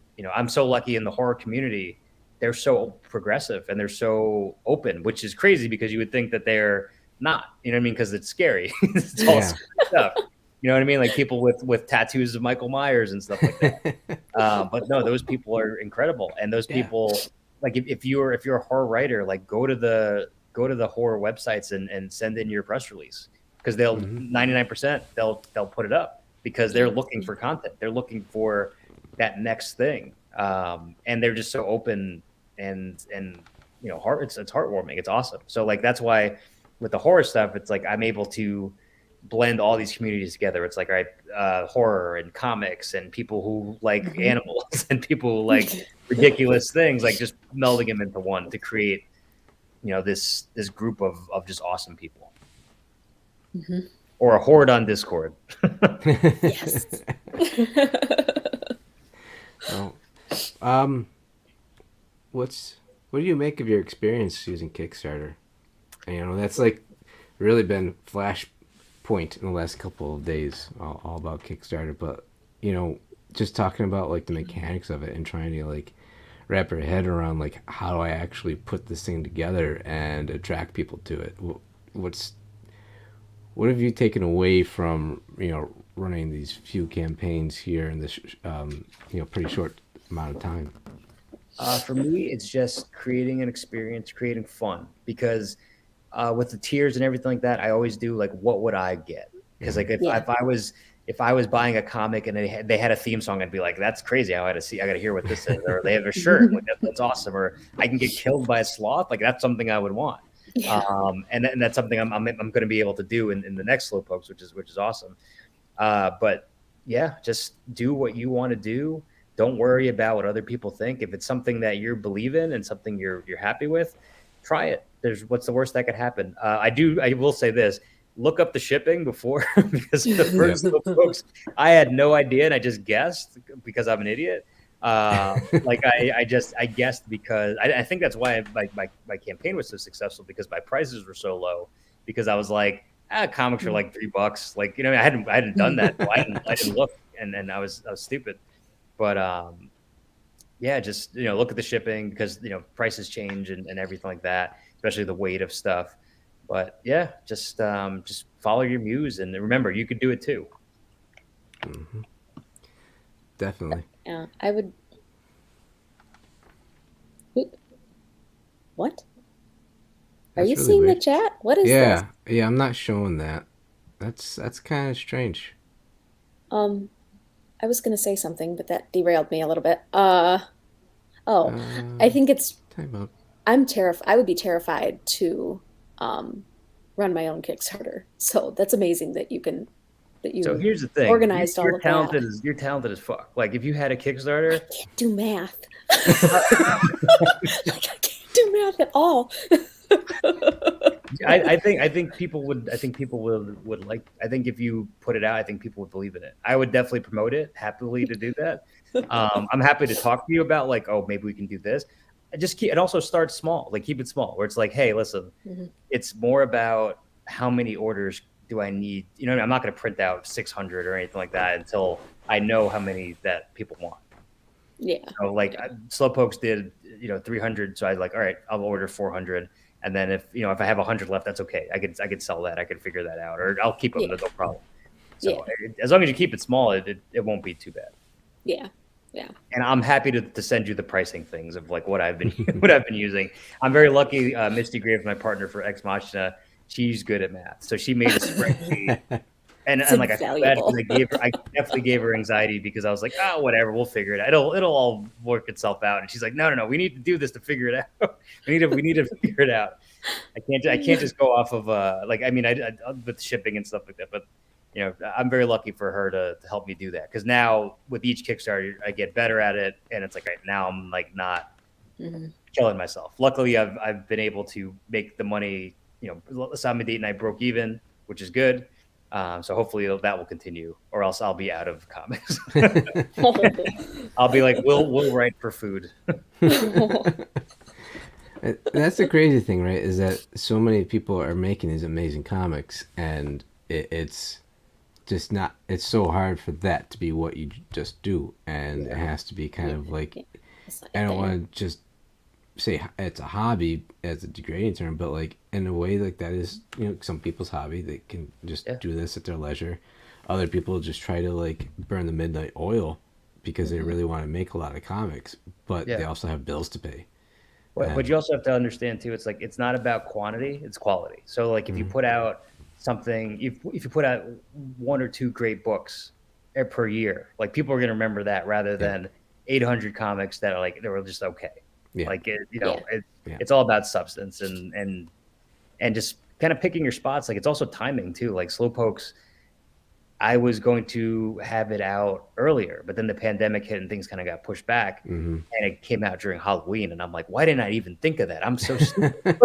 so lucky in the horror community. They're so progressive and they're so open, which is crazy because you would think that they're not, you know what I mean? Because it's scary. It's all stuff. You know what I mean? Like people with tattoos of Michael Myers and stuff like that. But no, those people are incredible. And those people, like if you're a horror writer, like go to the horror websites and send in your press release, because they'll 99% they'll put it up because they're looking for content. They're looking for that next thing. And they're just so open and it's heartwarming. It's awesome. So like, that's why with the horror stuff, it's like I'm able to blend all these communities together. It's like, all right, horror and comics and people who like animals and people who like ridiculous things, like just melding them into one to create, this group of just awesome people. Or a horde on Discord. Yes. Well, what do you make of your experience using Kickstarter? That's like really been flashpoint in the last couple of days, all about Kickstarter. But just talking about like the mechanics of it and trying to like wrap your head around like how do I actually put this thing together and attract people to it. What have you taken away from running these few campaigns here in this pretty short amount of time? For me, it's just creating an experience, creating fun, because with the tiers and everything like that, I always do like, what would I get? Because like if I was buying a comic and they had a theme song, I'd be like, that's crazy. I got to hear what this is. Or they have a shirt, like that's awesome. Or I can get killed by a sloth, like that's something I would want. And that's something I'm going to be able to do in the next Slowpokes, which is awesome. But yeah, just do what you want to do. Don't worry about what other people think. If it's something that you believe in and something you're happy with, try it. What's the worst that could happen? I will say this: look up the shipping before, because the first Slowpokes, I had no idea and I just guessed because I'm an idiot. Like I guessed because I think that's why my campaign was so successful, because my prices were so low, because I was like, comics are like $3. Like, I hadn't done that. So I didn't look, and I was stupid. But yeah, just look at the shipping, because prices change and everything like that, especially the weight of stuff. But yeah, just follow your muse, and remember, you could do it too. Definitely. Yeah, I would. What? Are you seeing the chat? What is this? Yeah, I'm not showing that. That's kind of strange. Um, I was gonna say something, but that derailed me a little bit. Oh, I Uh, think it's Time out. I'm terrified. I would be terrified to um run my own Kickstarter. So that's amazing that that So you here's the thing: organized all you're of that. talented as fuck. Like if you had a I Kickstarter, can't do math. uh, Like I can't do math at all. I think people would like. I think if you put it out, I think people would believe in it. I would definitely promote it happily to do that. I'm happy to talk to you about like, oh, maybe we can do this. I just keep, and also start small. Like keep it small, where it's like, hey, listen, Mhm. it's more about how many orders do I need. You know, what I mean? I'm not going to print out 600 or anything like that until I know how many that people want. Yeah. So like Yeah. Slowpokes did, 300. So I was like, all right, I'll order 400. And then if I have 100 left, that's okay. I could sell that. I could figure that out, or I'll keep them. Yeah. No problem. Yeah. So as long as you keep it small, it won't be too bad. Yeah. Yeah. And I'm happy to send you the pricing things of like what I've been what I've been using. I'm very lucky. Misty Graves, my partner for Ex-Machina, she's good at math, so she made a spreadsheet. It's And like I feel bad because invaluable. I definitely gave her anxiety because I was like, oh, whatever, we'll figure it out. It'll all work itself out. And she's like, no, we need to do this to figure it out. we need to figure it out. I can't just go off of like I mean I with shipping and stuff like that, but I'm very lucky for her to help me do that because now with each Kickstarter I get better at it, and it's like right now I'm like not Mhm. killing myself. Luckily, I've been able to make the money. Sami Date and I broke even, which is good. So hopefully that will continue, or else I'll be out of comics. I'll be like, we'll write for food. That's the crazy thing, right? Is that so many people are making these amazing comics, and it's just not. It's so hard for that to be what you just do, and it has to be kind Yeah. of like, Yeah. It's like I a don't thing. want to just say it's a hobby as a degrading term, but like in a way like that is some people's hobby. They can just Yeah, do this at their leisure. Other people just try to like burn the midnight oil because they Mhm. really want to make a lot of comics, but they yeah. also have bills to pay. But And you also have to understand too. It's like it's not about quantity; it's quality. So like if you mm, put out something, if you put out one or two great books per year, like people are going to remember that rather yeah, than 800 comics that are like they were just okay. yeah, Like Yeah. yeah. it's all about substance and just kind of picking your spots. Like it's also timing too. Like Slowpokes, I was going to have it out earlier, but then the pandemic hit and things kind of got pushed back, Hmm. and it came out during Halloween. And I'm like, why didn't I even think of that? I'm so stupid.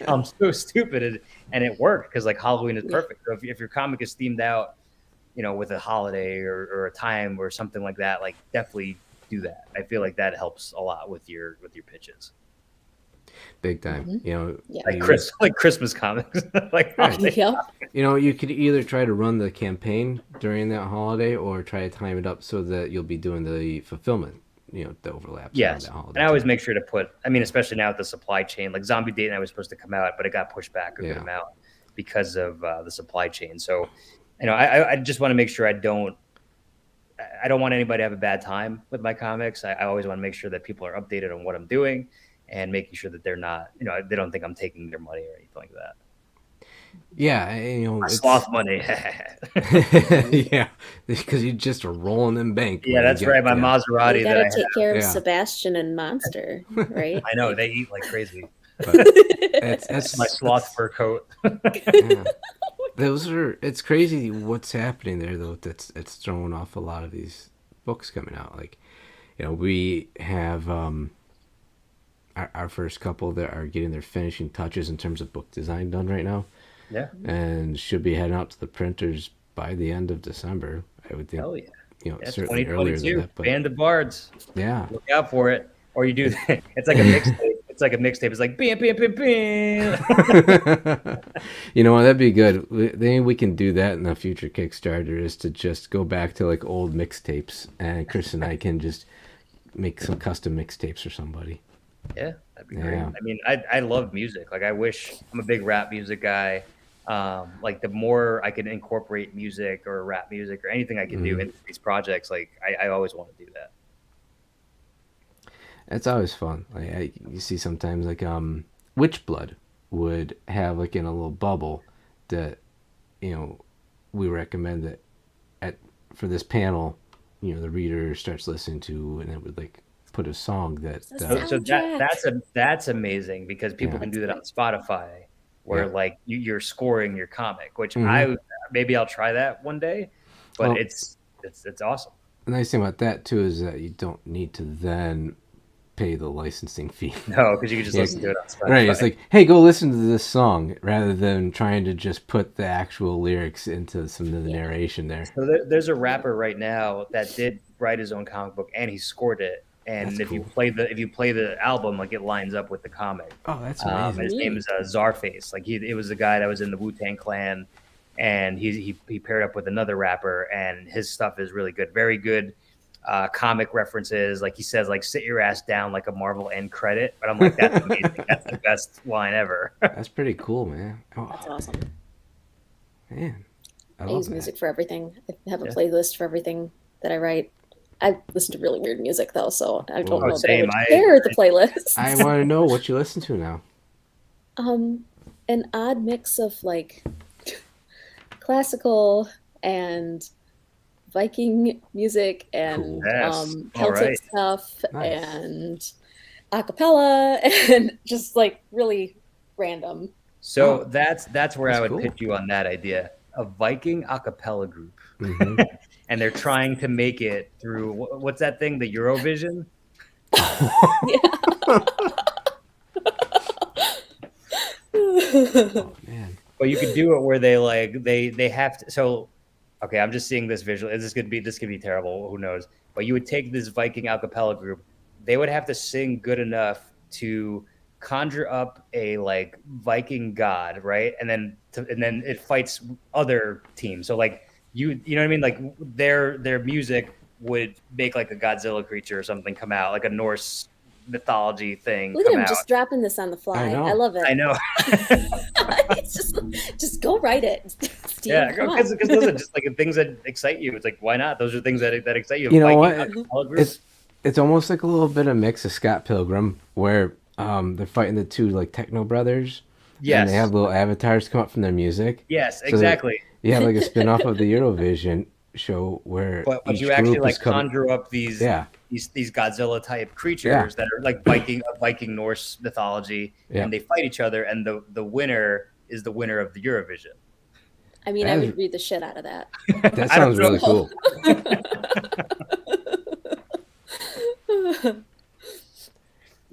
I'm so stupid. And it worked because like Halloween is Yeah. perfect. So if your comic is themed out, with a holiday or a time or something like that, like definitely do that. I feel like that helps a lot with your pitches. Big time. Mhm. Yeah. Like You Christmas comics, like right. holiday. Yep. You could either try to run the campaign during that holiday or try to time it up so that you'll be doing the fulfillment, that overlaps around Yes. that holiday And I always time. make sure to put, I mean, especially now with the supply chain, like Zombie Date Night was supposed to come out, but it got pushed back a good Yeah. amount because of the supply chain. So, I just want to make sure I don't want anybody to have a bad time with my comics. I always want to make sure that people are updated on what I'm doing and making sure that they're not, they don't think I'm taking their money or anything like that. Yeah, My it's sloth money. yeah, because you just are rolling in bank Yeah, when you that's right. get My You Maserati that gotta I take have. care of yeah. Sebastian and Monster, right? I know Like they eat like crazy. But That's my sloth fur coat. yeah. It's crazy what's happening there though. It's throwing off a lot of these books coming out. Like, we have our first couple that are getting their finishing touches in terms of book design done right now, Yeah. and should be heading out to the printers by the end of December. I would think, Hell yeah. Yeah, certainly earlier than 2022. that, but Band of Bards. yeah. Look out for it. Or you do it's like a mixtape. It's like a mixtape. It's like bam, bam, bam, bam. You know what? That'd be good. Then we can do that in a future Kickstarter. Is to just go back to like old mixtapes, and Chris and I can just make some custom mixtapes for somebody. Yeah, that'd be great. Yeah. I mean, I love music. Like I wish I'm a big rap music guy. Like the more I can incorporate music or rap music or anything I can do Mhm. into these projects, like I always want to do that. It's always fun. Like you see sometimes, like, Witchblood would have like in a little bubble that, you know we recommend that for this panel, the reader starts listening to, and it would like put a song that. So that's amazing because people can do that on Spotify, where like you're scoring your comic, which maybe I'll try that one day, but it's awesome. The nice thing about that too is that you don't need to then pay the licensing fee. No, because you can just listen to it on Spotify. Right, it's like, hey, go listen to this song, rather than trying to just put the actual lyrics into some of the narration there. So there's a rapper right now that did write his own comic book, and he scored it. And that's if cool. you play the album, like it lines up with the comic. Oh, that's amazing. His name is Czarface. Like it was a guy that was in the Wu-Tang Clan, and he paired up with another rapper, and his stuff is really good, very good. Comic references, like he says, like sit your ass down like a Marvel end credit. But I'm like, that's amazing. That's the best line ever. That's pretty cool, man. Oh, that's awesome. Man, I use music for everything. I have a playlist for everything that I write. I listen to really weird music though, so I don't know that I would share the playlist. I want to know what you listen to now. An odd mix of like classical and Viking music and Celtic stuff and a cappella and just like really random. So that's where I would pitch you on that idea. A Viking a cappella group. Mm-hmm. And they're trying to make it through what's that thing? The Eurovision? Oh man. But you could do it where they have to. So okay, I'm just seeing this visual. This could be terrible. Who knows? But you would take this Viking a cappella group. They would have to sing good enough to conjure up a like Viking god, right? And then it fights other teams. So like you know what I mean? Like their music would make like a Godzilla creature or something come out, like a Norse mythology thing. Look at him just dropping this on the fly. I love it. I know. It's just go write it. Steve, yeah, because those are just like things that excite you. It's like, why not? Those are things that excite you. You know what? It's almost like a little bit of mix of Scott Pilgrim, where they're fighting the two like techno brothers. Yes. And they have little avatars come up from their music. Yes, exactly. You have like a spin-off of the Eurovision show where but you actually like conjure up these Godzilla type creatures that are like Viking Norse mythology, and they fight each other, and the winner is the winner of the Eurovision. I mean, I would read the shit out of that. That sounds really cool.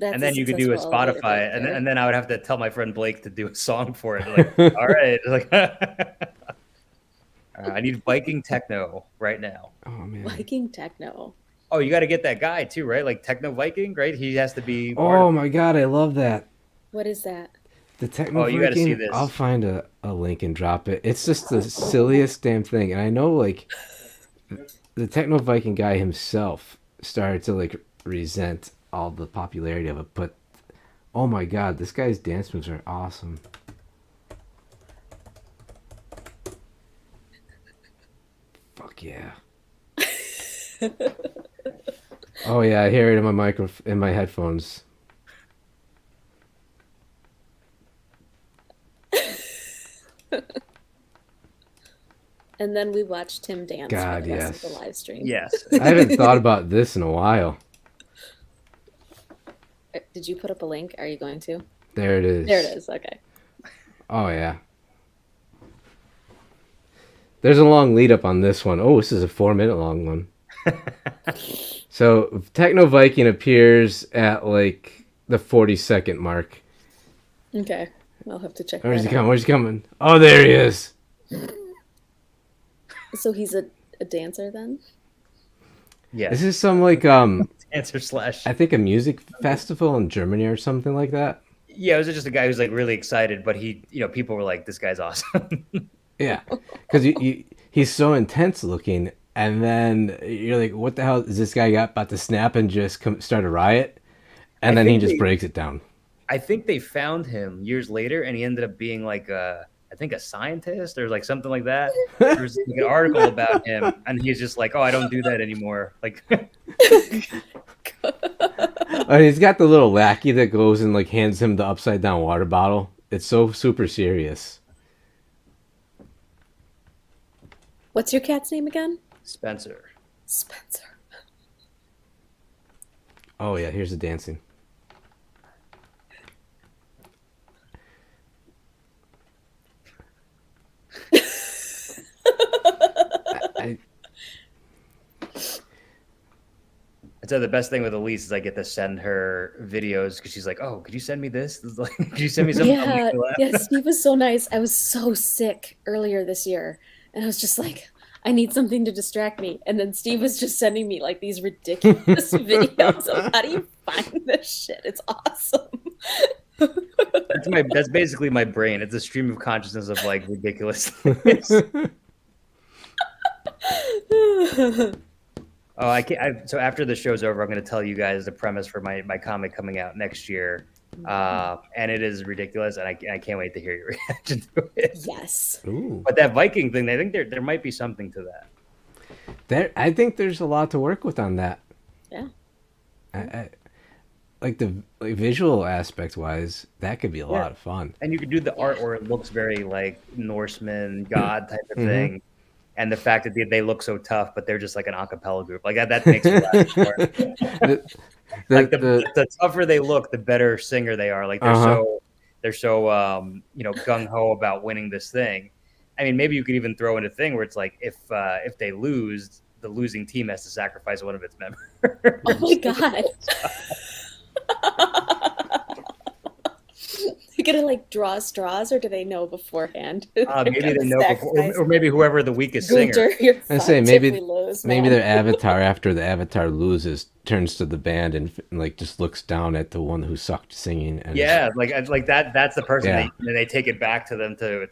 And then you could do a Spotify, and then I would have to tell my friend Blake to do a song for it. Like, all right, like I need Viking techno right now. Oh man, Viking techno. Oh, you got to get that guy too, right? Like Techno Viking, right? He has to be. Oh my god, I love that. What is that? The Techno Viking. You got to see this. I'll find a link and drop it. It's just the silliest damn thing, and I know like the Techno Viking guy himself started to like resent all the popularity of it, but oh my god, this guy's dance moves are awesome. Fuck yeah. Oh yeah, I hear it in my in my headphones. And then we watched Tim dance for the rest of the live stream. Yes. I haven't thought about this in a while. Did you put up a link? Are you going to? There it is. There it is. Okay. Oh yeah. There's a long lead up on this one. Oh, this is a 4-minute long one. So Techno Viking appears at like the 40-second mark. Okay. I'll have to check. Where's he coming? Where's he coming? Oh, there he is. So he's a dancer then? Yeah. This is some like dancer slash. I think a music festival in Germany or something like that. Yeah, it was just a guy who's like really excited, but he, people were like, "This guy's awesome." Yeah, because he's so intense looking, and then you're like, "What the hell is this guy about to snap and just start a riot?" And then he just breaks it down. I think they found him years later, and he ended up being like I think a scientist or like something like that. There was like an article about him, and he's just like, "Oh, I don't do that anymore." Like, and he's got the little lackey that goes and like hands him the upside down water bottle. It's so super serious. What's your cat's name again? Spencer. Spencer. Oh yeah, here's the dancing. I So the best thing with Elyse is I get to send her videos because she's like, "Oh, could you send me this? Could you send me something?" Yeah, Steve was so nice. I was so sick earlier this year, and I was just like, I need something to distract me. And then Steve was just sending me like these ridiculous videos of how do you find this shit? It's awesome. That's basically my brain. It's a stream of consciousness of like ridiculous things. Oh, I can't. So after the show's over, I'm going to tell you guys the premise for my comic coming out next year, and it is ridiculous, and I can't wait to hear your reaction to it. Yes. Ooh. But that Viking thing, I think there might be something to that. I think there's a lot to work with on that. Yeah. I like the visual aspect wise, that could be a lot of fun. And you could do the art where it looks very like Norseman god type of thing. And the fact that they look so tough, but they're just like an a cappella group. Like that makes me laugh more. The tougher they look, the better singer they are. Like they're so gung ho about winning this thing. I mean, maybe you could even throw in a thing where it's like if they lose, the losing team has to sacrifice one of its members. Oh my god. They're gonna like draw straws, or do they know beforehand? Maybe they know before, or maybe whoever the weakest singer. I say maybe their avatar after the avatar loses turns to the band and like just looks down at the one who sucked singing. And like that. That's the person. They take it back to them to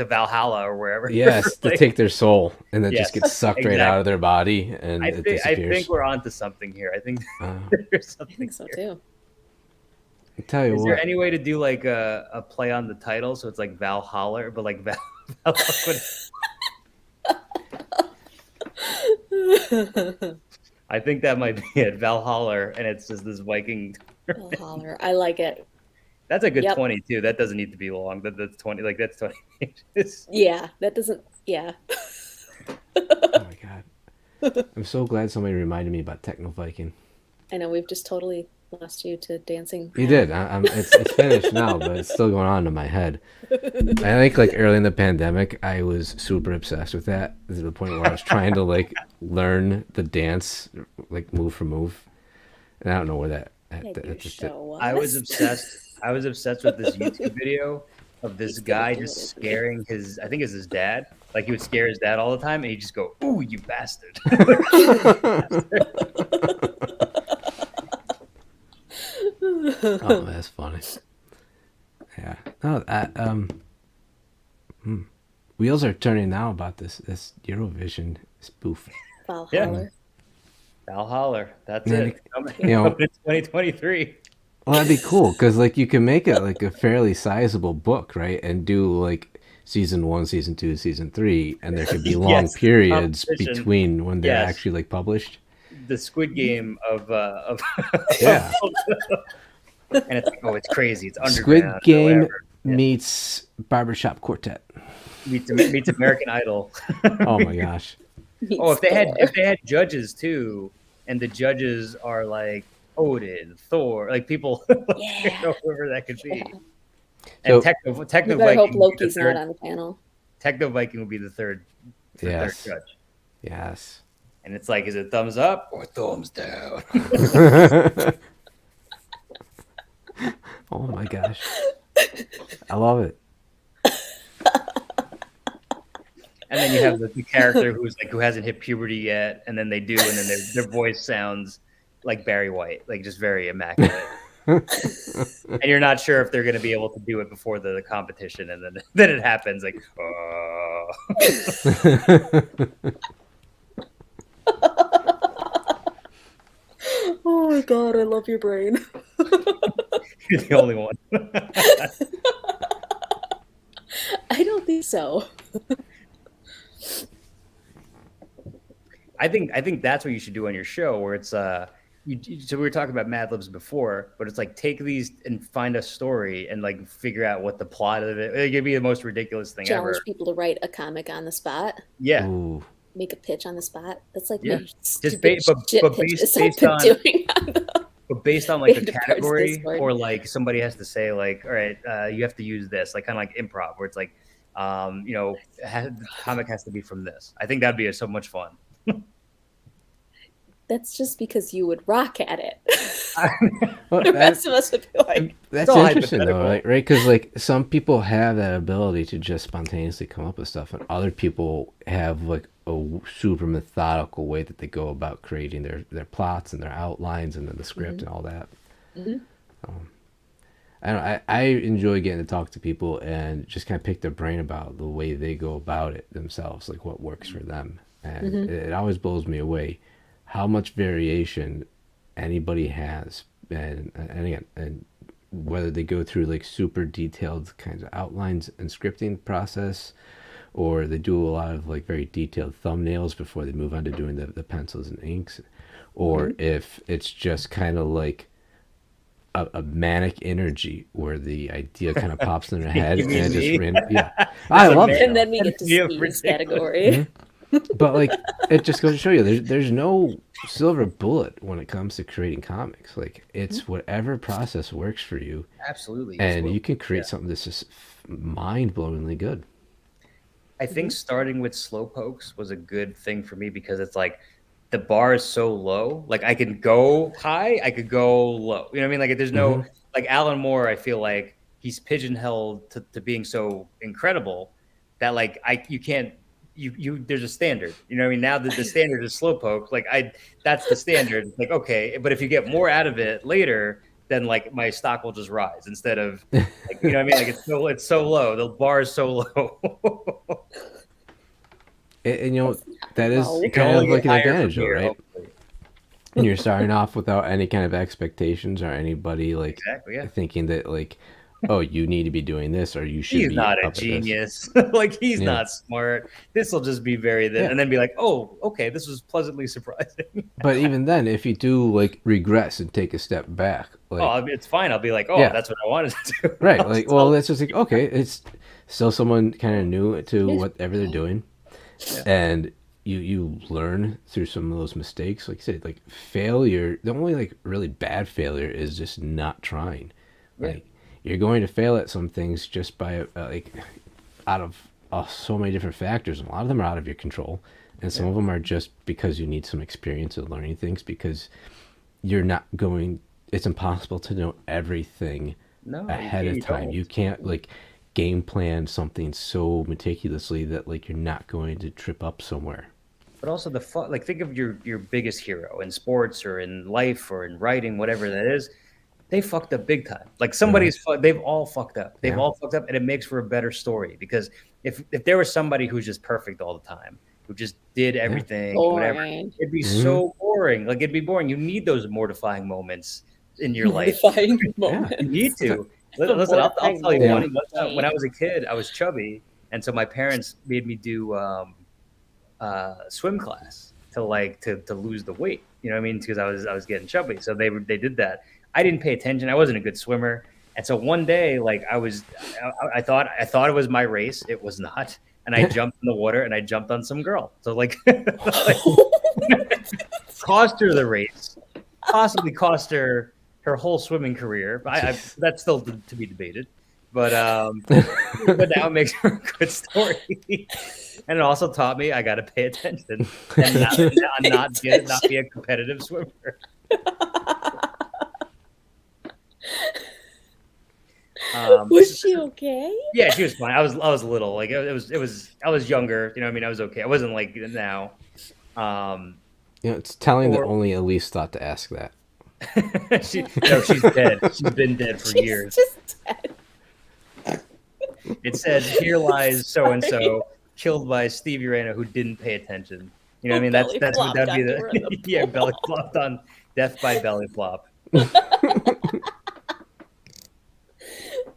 Valhalla or wherever. Yes, to take their soul, and then just gets sucked right out of their body, and it disappears. I think we're onto something here. I think there's something. I think so too. I tell you Is there any way to do like a play on the title so it's like Valhalla, but like I think that might be it, Valhalla, and it's just this Viking. Valhalla, I like it. That's a good 20 too. That doesn't need to be long. That's 20. Like that's 20 pages. Yeah, that doesn't. Yeah. Oh my god! I'm so glad somebody reminded me about Techno Viking. I know we've just totally lost you to dancing. You did. It's finished now, but it's still going on in my head. I think like early in the pandemic, I was super obsessed with that to the point where I was trying to like learn the dance, like move for move, and I don't know where that just I was obsessed with this YouTube video of this guy just scaring I think it's his dad. Like he would scare his dad all the time, and he'd just go, "Ooh, you bastard!" Oh, that's funny. Yeah. No, wheels are turning now about this Eurovision spoof. Valhalla. Yeah. Valhalla. That's it. You know, it's 2023. Well, that'd be cool because like you can make it like a fairly sizable book, right? And do like season 1, season 2, season 3, and there could be long periods between when they're actually like published. The Squid Game of yeah. And it's like, oh, it's crazy. It's underground. Squid Game meets Barbershop Quartet. Meets American Idol. Oh my gosh. Oh, if they had judges too, and the judges are like Odin, Thor, like people, whoever that could be. And Techno Viking. I hope Loki's not on the panel. Techno Viking will be the third judge. Yes. And it's like, is it thumbs up or thumbs down? Oh my gosh. I love it. And then you have the character who hasn't hit puberty yet, and then they do, and then their voice sounds like Barry White, like just very immaculate. And you're not sure if they're going to be able to do it before the competition, and then it happens, like, Oh my god, I love your brain. You're the only one. I don't think so. I think that's what you should do on your show, where it's so we were talking about Mad Libs before, but it's like take these and find a story and like figure out what the plot of it. It could be the most ridiculous thing Challenge ever. people to write a comic on the spot. Yeah, Ooh. Make a pitch on the spot. That's like yeah. my Just stupid shit but pitches based I've on been doing on the but based on like a Random Cards category, Discord. or like somebody has to say like, all right, you have to use this, like kind of like improv, where it's like, the comic has to be from this. I think that'd be so much fun. That's just because you would rock at it. Well, The rest of us would be like, that's all interesting though, hypothetical. right? Because like some people have that ability to just spontaneously come up with stuff, and other people have like a super methodical way that they go about creating their plots and their outlines and then the script and all that. Mhm. I enjoy getting to talk to people and just kind of pick their brain about the way they go about it themselves, like what works for them. And it always blows me away how much variation anybody has, and again, and whether they go through like super detailed kinds of outlines and scripting process, or they do a lot of like very detailed thumbnails before they move on to doing the pencils and inks, or if it's just kind of like a manic energy where the idea kind of pops in their head You and mean it just me? ran. Yeah, I love it. and then we get to Yeah, Steve's ridiculous. category. But like it just goes to show you there's no silver bullet when it comes to creating comics. Like it's whatever process works for you, Absolutely. and It's you can create yeah. something that's just mind-blowingly good. I think starting with slow pokes was a good thing for me because it's like the bar is so low. Like I can go high, I could go low. You know what I mean? Like there's no like Alan Moore. I feel like he's pigeonholed to being so incredible that like you can't you there's a standard. You know what I mean? Now that the standard is slow poke, like that's the standard. Like okay, but if you get more out of it later, then like my stock will just rise instead of like you know what I mean? Like it's so low. The bar is so low. And you know that is Well, It can kind only of like get an higher advantage, from though, here, right? hopefully. And you're starting off without any kind of expectations or anybody like Exactly, yeah. thinking that like, oh, you need to be doing this or you should He's be not a up at this. genius. Like he's Yeah. not smart. This will just be very Yeah. and then be like, oh, okay, this was pleasantly surprising. But even then, if you do like regress and take a step back, like I mean, it's fine. I'll be like, oh, Yeah. that's what I wanted to do. right, I'll like still- well, that's just like okay, it's still someone kind of new to whatever they're doing, and you learn through some of those mistakes. Like I said, like failure. The only like really bad failure is just not trying. Yeah. Like you're going to fail at some things just by like out of so many different factors. And a lot of them are out of your control, and some of them are just because you need some experience of learning things because you're not going. It's impossible to know everything No, ahead of time. don't. You can't like game plan something so meticulously that like you're not going to trip up somewhere. But also the fun, like think of your biggest hero in sports or in life or in writing, whatever that is. They fucked up big time. Like they've all fucked up. They've Yeah. all fucked up, and it makes for a better story because if there was somebody who's just perfect all the time, who just did everything, whatever, Boring. it'd be so boring. Like it'd be boring. You need those mortifying moments in your life. Mortifying moment. You need to. The Listen, I'll tell you Yeah. one. When I was a kid, I was chubby, and so my parents made me do swim class to lose the weight. You know what I mean? Because I was getting chubby, so they did that. I didn't pay attention. I wasn't a good swimmer, and so one day, like I thought it was my race. It was not, and I jumped in the water and I jumped on some girl. So like, cost her the race, possibly cost her whole swimming career. That's still to be debated. But but now it makes for a good story, and it also taught me I got to pay attention and not be a competitive swimmer. Was she okay? Yeah, she was fine. I was little, like it was. I was younger. You know what I mean? I was okay. I wasn't like now. You know, it's telling that Or- only Elyse thought to ask that. She's dead. She's been dead for years. Just dead. It said, "Here lies so and so, killed by Steve Urena, who didn't pay attention." You know what I mean? That's what that'd be Belly flopped onto her in the yeah, belly flopped on death by belly flop.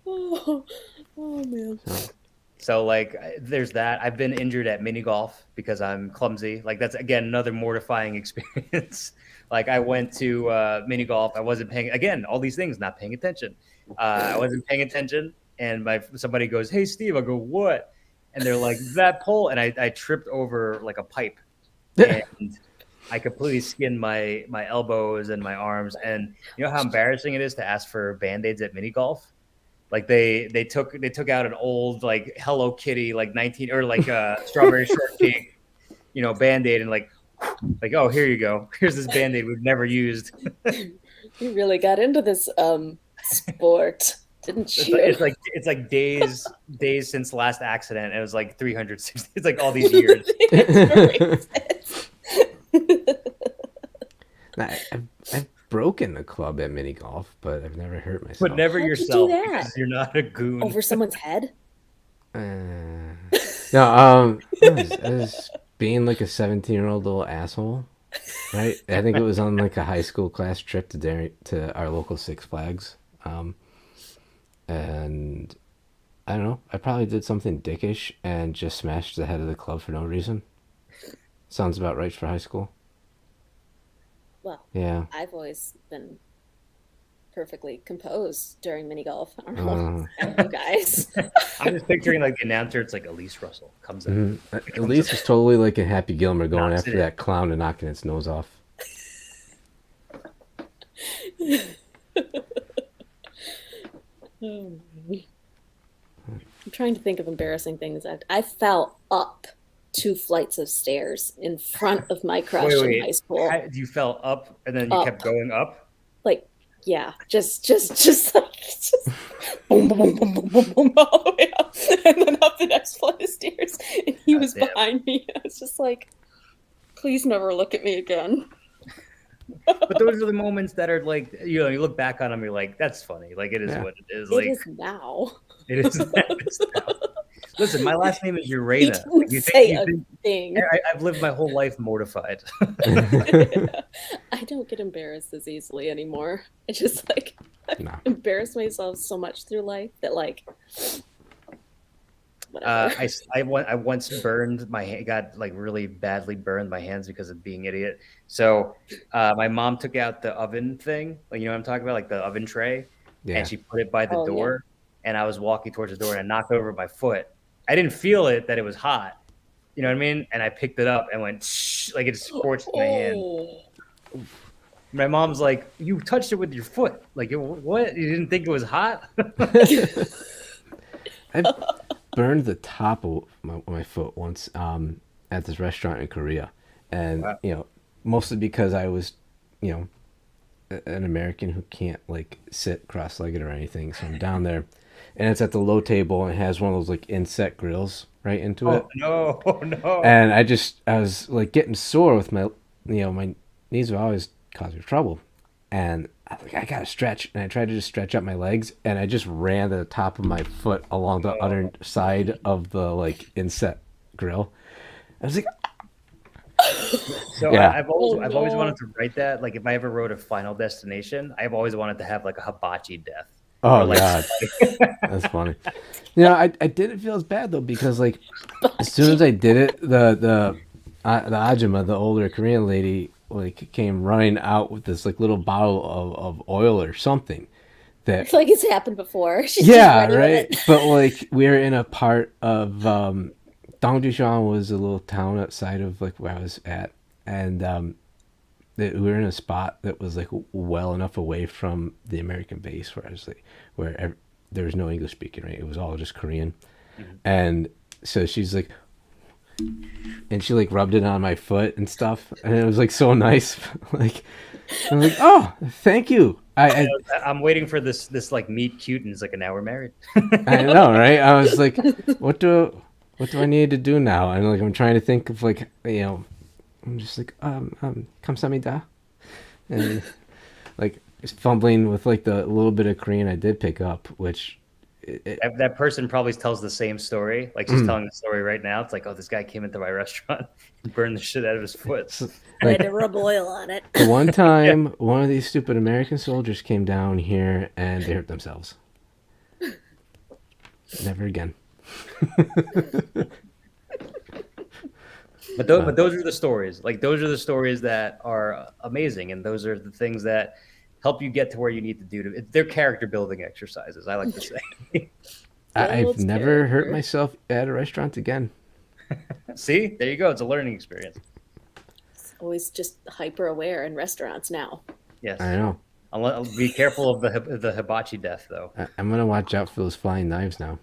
Oh man. So like there's that. I've been injured at mini golf because I'm clumsy. Like that's again another mortifying experience. Like I went to mini golf. I wasn't paying again, all these things, not paying attention. I wasn't paying attention and somebody goes, "Hey Steve," I go, "What?" And they're like, "That pole," and I tripped over like a pipe and I completely skinned my elbows and my arms. And you know how embarrassing it is to ask for Band-Aids at mini golf? Like they took out an old like Hello Kitty like 19 or like strawberry shortcake, you know, Band-Aid and like oh, here you go. Here's this Band-Aid we've never used. You really got into this sport, didn't you? It's like days since last accident. It was like 360. It's like all these years. I've broken a club at mini golf, but I've never hurt myself. But never How'd you yourself do that? because you're not a goon. Over someone's head? No, I was being like a 17-year-old little asshole, right? I think it was on like a high school class trip to our local Six Flags, and I don't know. I probably did something dickish and just smashed the head of the club for no reason. Sounds about right for high school. Well, Yeah. I've always been perfectly composed during mini golf. I don't know about you guys. I'm just picturing like the announcer. It's like Elyse Russell comes in. Elyse is totally like a Happy Gilmore going Knocks after it in. that clown and knocking its nose off. I'm trying to think of embarrassing things. I fell up 2 flights of stairs in front of my crush in high school. You fell up and then you kept going up? Like, yeah, just like boom, boom, boom, boom, boom, boom, boom, all the way up, and then up the next flight of stairs, and he was behind me. I was just like, please never look at me again. But those are the moments that are like, you know, you look back on them, you're like, that's funny. Like, it is what it is. Like, It is now. It is now. Listen, my last name is Urena. You say a thing. I've lived my whole life mortified. I don't get embarrassed as easily anymore. I just like embarrass myself so much through life that like whatever. I once burned my hand, got like really badly burned my hands because of being an idiot. So my mom took out the oven thing, like you know what I'm talking about, like the oven tray, and she put it by the door. Yeah. And I was walking towards the door and I knocked over my foot. I didn't feel it that it was hot. You know what I mean? And I picked it up and went shh, like it scorched my hand. My mom's like, "You touched it with your foot. Like what? You didn't think it was hot?" I burned the top of my foot once at this restaurant in Korea, and you know, mostly because I was, you know, an American who can't like sit cross-legged or anything. So I'm down there, and it's at the low table and it has one of those like inset grills right into it. No. And I was like getting sore with my, you know, my knees have always caused me trouble, and I was like, I gotta stretch, and I tried to just stretch up my legs, and I just ran the top of my foot along the other side of the like inset grill. I was like, so yeah. I've always wanted to write that. Like if I ever wrote a Final Destination, I've always wanted to have like a hibachi death. Oh God, that's funny. You know, I didn't feel as bad though, because like as soon as I did it, the ajumma, the older Korean lady, like came running out with this like little bottle of oil or something. That I feel like it's happened before. She's right. But like we were in a part of Dongjuan was a little town outside of like where I was at, and we were in a spot that was like well enough away from the American base where I was like there was no English speaking, right? It was all just Korean. Mm-hmm. And so she's like, and she like rubbed it on my foot and stuff, and it was like so nice. Like I'm like, oh, thank you. I'm waiting for this like meet cute, and it's like, now we're married. I know, right? I was like, what do I need to do now? And like I'm trying to think of like, you know, I'm just like kamsahamnida, and like just fumbling with like the little bit of Korean I did pick up, which that person probably tells the same story. Like she's telling the story right now. It's like, oh, this guy came into my restaurant and burned the shit out of his foot. Like, I had to rub oil on it. The one time, one of these stupid American soldiers came down here and they hurt themselves. Never again. But those are the stories. Like those are the stories that are amazing, and those are the things that help you get to where you need to do. They're character building exercises, I like to say. I've Builds never hurt character. myself at a restaurant again. See, there you go. It's a learning experience. It's always just hyper aware in restaurants now. Yes. I know. Be careful of the hibachi death, though. I'm gonna watch out for those flying knives now.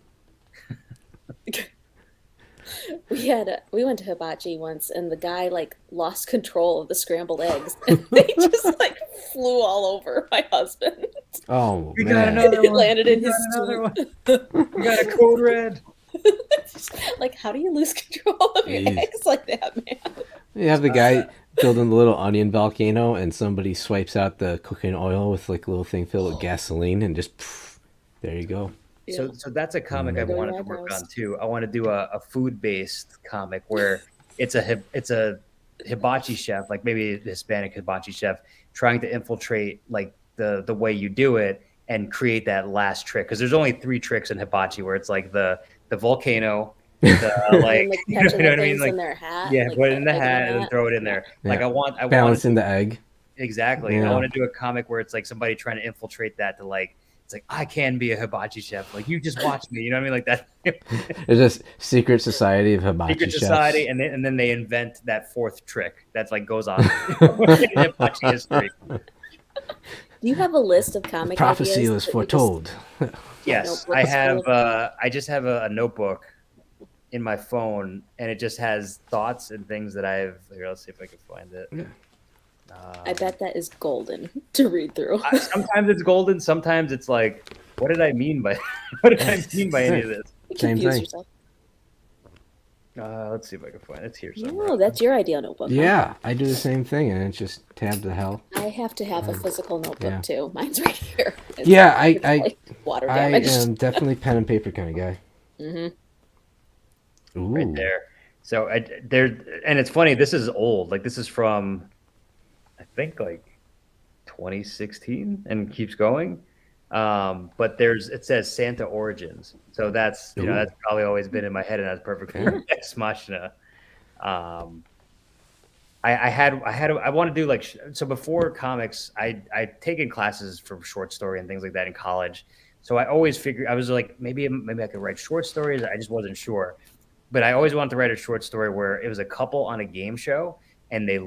We went to hibachi once, and the guy like lost control of the scrambled eggs, and they just like flew all over my husband. Oh We got man. another It one. landed in We his got another soup. one. We got a code red. Like, how do you lose control of your Jeez. eggs like that, man? You have the guy building the little onion volcano, and somebody swipes out the cooking oil with like a little thing filled with gasoline, and just there you go. So that's a comic I Go wanted your to work eyebrows. on too. I want to do a food based comic where it's a hibachi chef, like maybe a Hispanic hibachi chef, trying to infiltrate like the way you do it and create that last trick. Because there's only 3 tricks in hibachi, where it's like the volcano, the And like like you catching know the what I mean, things like in their hat. yeah, like put it in the egg hat and then throw it in Yeah. there. Yeah. Like I want Balancing the egg. exactly. Yeah. I want to do a comic where it's like somebody trying to infiltrate that to like it's like I can be a hibachi chef. Like you just watch me. You know what I mean? Like that. There's a secret society of hibachi Secret chefs. society, and then they invent that 4th trick that's like goes on in hibachi history. Do you have a list of comic Prophecy ideas was that you foretold. Yes, notebook I is have. full of? I just have a notebook in my phone, and it just has thoughts and things that I've. Here, let's see if I can find it. Yeah. I bet that is golden to read through. Sometimes it's golden. Sometimes it's like, what did I mean by what did I mean by any of this? You Same confuse thing. yourself. Let's see if I can find it. It's here somewhere. No, that's your ideal notebook. Huh? Yeah, I do the same thing, and it's just tab to hell. I have to have a physical notebook Yeah. too. Mine's right here. It's, Yeah, it's like water I damage. am definitely pen and paper kind of guy. Ooh. Right there. So there, and it's funny. This is old. Like this is from, I think like 2016, and keeps going. But it says Santa Origins. So that's Ooh. that's probably always been in my head, and that's perfect for Ex-Machina. I want to do like so before comics. I'd taken classes for short story and things like that in college. So I always figured I was like maybe I could write short stories. I just wasn't sure. But I always wanted to write a short story where it was a couple on a game show and they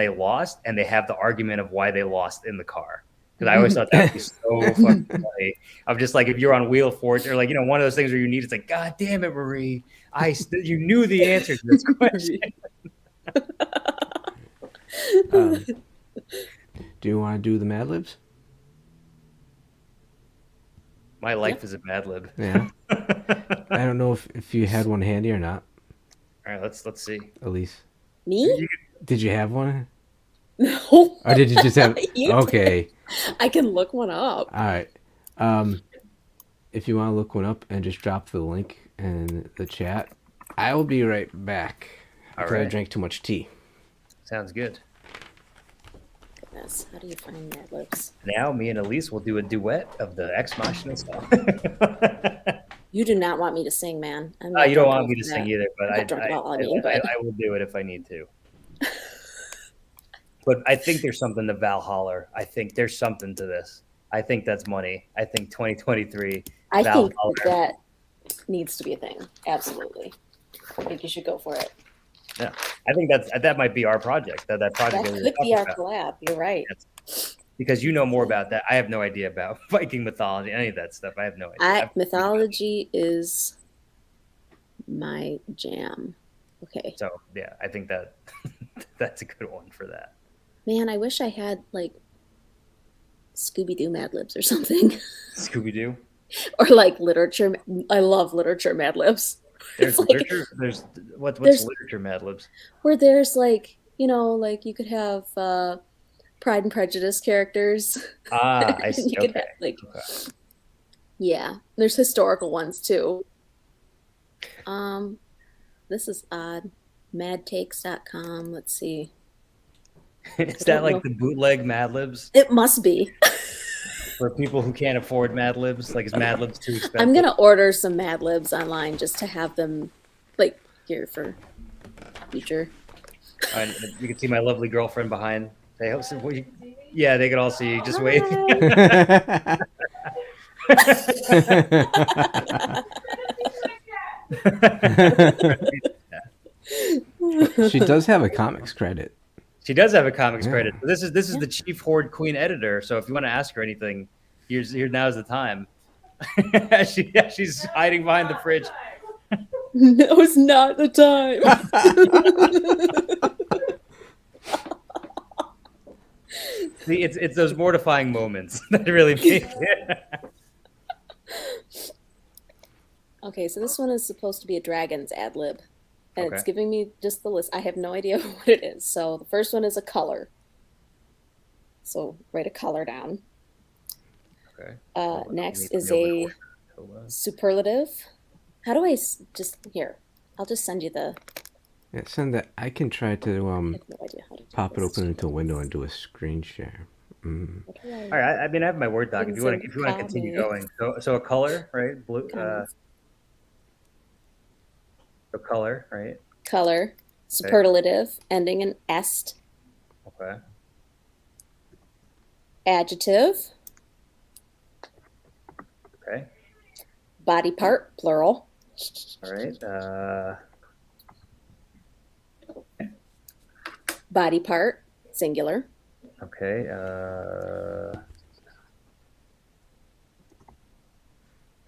lost, and they have the argument of why they lost in the car. Because I always thought that would be so fucking funny. I'm just like, if you're on Wheel of Fortune, or like, one of those things where you need, it's like, God damn it, Marie, you knew the answer to this question. Do you want to do the Mad Libs? My life is a Mad Lib. Yeah. I don't know if you had one handy or not. All right, let's see. Elyse. Me? Did you have one? No. Or did you just have... You Okay. did. I can look one up. All right. If you want to look one up and just drop the link in the chat, I will be right back. All Because I right. drank too much tea. Sounds good. Goodness, how do you find Mad Libs? Now me and Elyse will do a duet of the Ex-Machina song. You do not want me to sing, man. I'm You not don't drunk want enough me to for sing that. either, but I'm not drunk at all, I mean, but- I will do it if I need to. But I think there's something to Valhalla. I think there's something to this. I think that's money. I think 2023 I Valhalla. think that needs to be a thing. Absolutely. I think you should go for it. Yeah, I think that might be our project. That project That we were could be talking our about. collab. You're right. Because you know more about that. I have no idea about Viking mythology, any of that stuff. I have no idea. Mythology is my jam. Okay. So yeah, I think that that's a good one for that. Man, I wish I had like Scooby-Doo Mad Libs or something. Scooby Doo. Or like literature. I love literature Mad Libs. There's Like- literature. What's literature Mad Libs? Where there's like, like you could have Pride and Prejudice characters. Ah, I see. You could Okay. have, like, Okay. yeah, there's historical ones too. This is odd. Madtakes.com. Let's see. Is that like the bootleg Mad Libs? It must be. for people who can't afford Mad Libs? Like, is Mad Libs too expensive? I'm gonna order some Mad Libs online just to have them like here for future. And you can see my lovely girlfriend behind. They hope so. Yeah, they can all see you. Just wait. She does have a comics credit. She does have a comics credit. This is the chief Horde Queen editor. So if you want to ask her anything, now's the time. She's hiding behind the fridge. No, it's not the time. See, it's those mortifying moments that really make it. Okay, so this one is supposed to be a dragon's ad lib. And Okay. it's giving me just the list. I have no idea what it is. So the first one is a color. So write a color down. Okay. Next is a superlative. How do I just here? I'll just send you the. Yeah, send that. I can try to I have no idea how to do pop it this. open into a window and do a screen share. What do I- All right. I mean, I have my Word doc. If you want to continue going, so a color, right? Blue. Comments. A color, right? Color, superlative, ending in est. Okay. Adjective, Okay. body part, plural. All right. Body part, singular. Okay.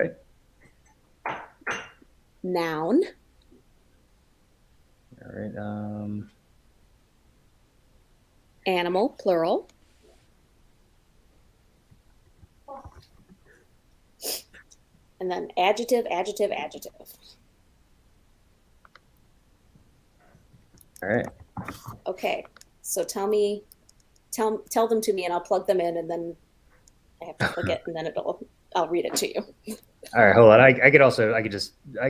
Okay. Noun, All right. animal, plural. And then adjective, adjective, adjective. All right. Okay, so tell them to me, and I'll plug them in, and then I have to click it, and then I'll read it to you. All right. Hold on. I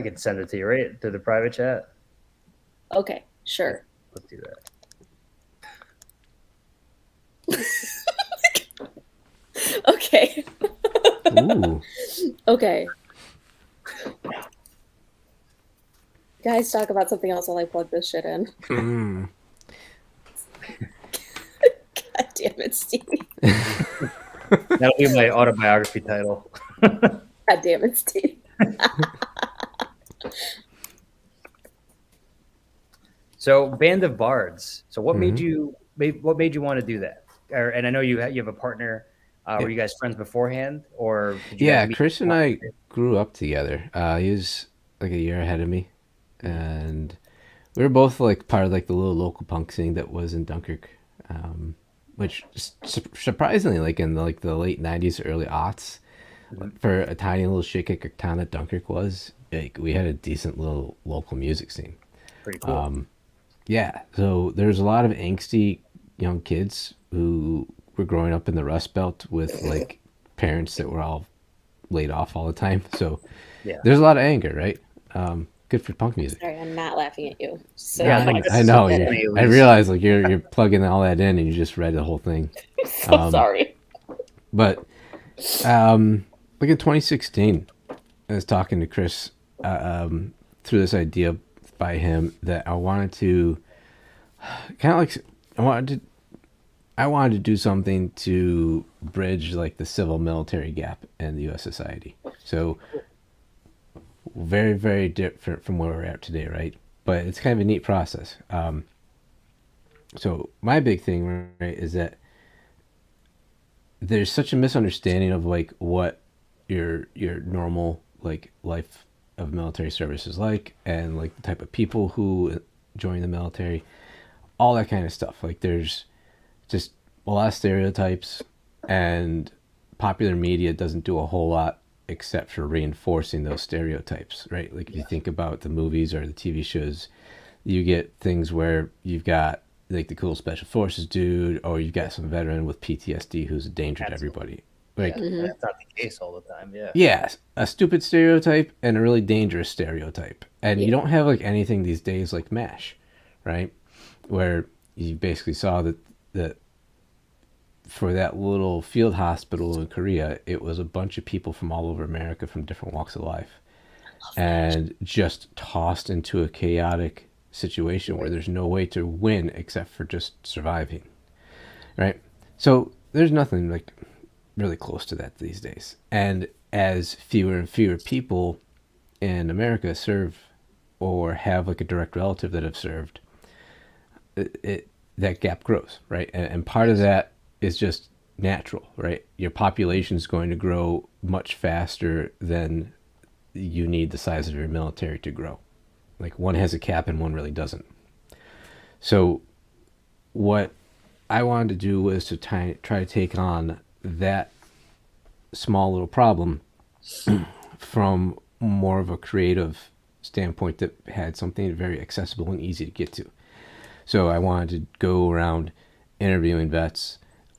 could send it to you, right, through the private chat. Okay, sure. Let's do that. Okay. Ooh. Okay. Guys, talk about something else while I plug this shit in. Mm. God damn it, Steve. That'll be my autobiography title. God damn it, Steve. So, Band of Bards. So, what made you want to do that? And I know you have a partner. Were you guys friends beforehand, or did you guys meet Chris and I grew up together. He was like a year ahead of me, and we were both like part of like the little local punk scene that was in Dunkirk, which surprisingly, like in the late '90s, early aughts, for a tiny little shit-kicker town that Dunkirk was, like we had a decent little local music scene. Pretty cool. Yeah, so there's a lot of angsty young kids who were growing up in the Rust Belt with like parents that were all laid off all the time. So there's a lot of anger, right? Good for punk music. Sorry, I'm not laughing at you. So I know. I realize like you're plugging all that in and you just read the whole thing. so sorry. But like in 2016, I was talking to Chris through this idea by him that I wanted to kind of like I wanted to do something to bridge like the civil military gap in the U.S. society. So very, very different from where we're at today, right? But it's kind of a neat process. So my big thing, right, is that there's such a misunderstanding of like what your normal like life of military service is like, and like the type of people who join the military, all that kind of stuff. Like there's just a lot of stereotypes, and popular media doesn't do a whole lot except for reinforcing those stereotypes, right? Like if you think about the movies or the TV shows, you get things where you've got like the cool special forces dude, or you've got some veteran with PTSD who's a danger to everybody. Like that's not the case all the time. Yeah, a stupid stereotype and a really dangerous stereotype. And you don't have like anything these days like MASH, right? Where you basically saw that for that little field hospital in Korea, it was a bunch of people from all over America from different walks of life, and just tossed into a chaotic situation where there's no way to win except for just surviving, right? So there's nothing like really close to that these days. And as fewer and fewer people in America serve or have like a direct relative that have served, that gap grows, right? And part of that is just natural, right? Your population is going to grow much faster than you need the size of your military to grow. Like one has a cap and one really doesn't. So what I wanted to do was to try to take on that small little problem from more of a creative standpoint that had something very accessible and easy to get to. So I wanted to go around interviewing vets,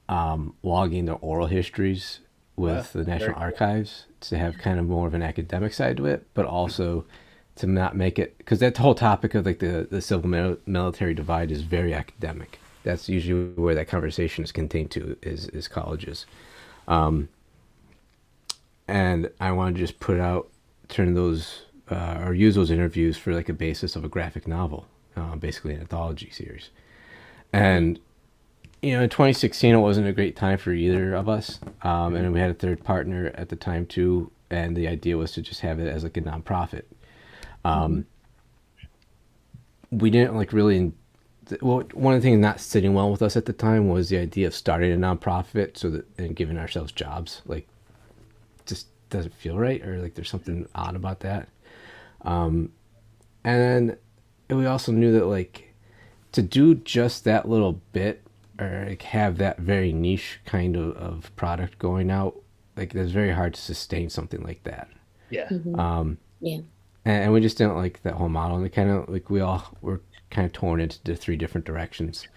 logging their oral histories with the National Archives to have kind of more of an academic side to it, but also to not make it, because that whole topic of like the civil military divide is very academic. That's usually where that conversation is contained to, is colleges. And I want to just put out, turn those, or use those interviews for like a basis of a graphic novel, basically an anthology series. And, you know, in 2016, it wasn't a great time for either of us. And we had a third partner at the time too. And the idea was to just have it as like a nonprofit. We didn't like really, well, one of the things not sitting well with us at the time was the idea of starting a nonprofit so that, and giving ourselves jobs. Like, just doesn't feel right, or like there's something odd about that. And then we also knew that like to do just that little bit, or like have that very niche kind of product going out, like it's very hard to sustain something like that. Yeah. Yeah. And we just didn't like that whole model. And we kind of like, we all were kind of torn into three different directions.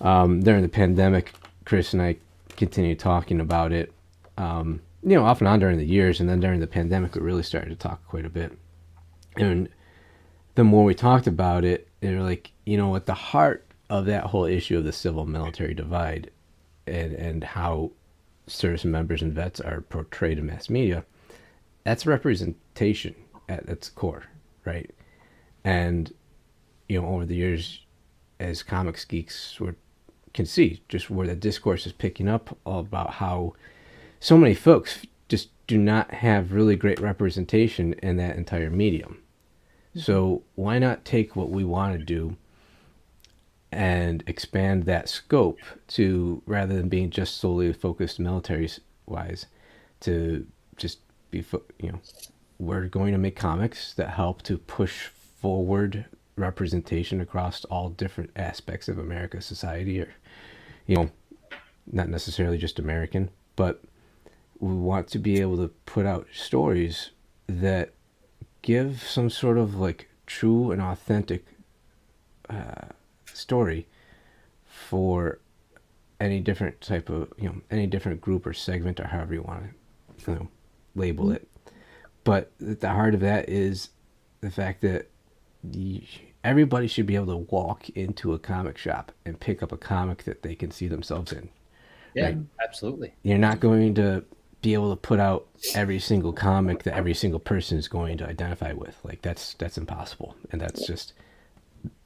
During the pandemic, Chris and I continued talking about it, you know, off and on during the years. And then during the pandemic, we really started to talk quite a bit. And the more we talked about it, they were like, you know, at the heart of that whole issue of the civil military divide and how service members and vets are portrayed in mass media, that's representation at its core, right? And, you know, over the years, as comics geeks can see, just where the discourse is picking up about how so many folks just do not have really great representation in that entire medium. So why not take what we want to do and expand that scope to, rather than being just solely focused military wise, to just be, you know, we're going to make comics that help to push forward representation across all different aspects of America's society, or, you know, not necessarily just American, but we want to be able to put out stories that give some sort of like true and authentic story for any different type of, you know, any different group or segment, or however you want to, you know, label it. But at the heart of that is the fact that everybody should be able to walk into a comic shop and pick up a comic that they can see themselves in. Yeah, right? Absolutely. You're not going to be able to put out every single comic that every single person is going to identify with. Like that's impossible. And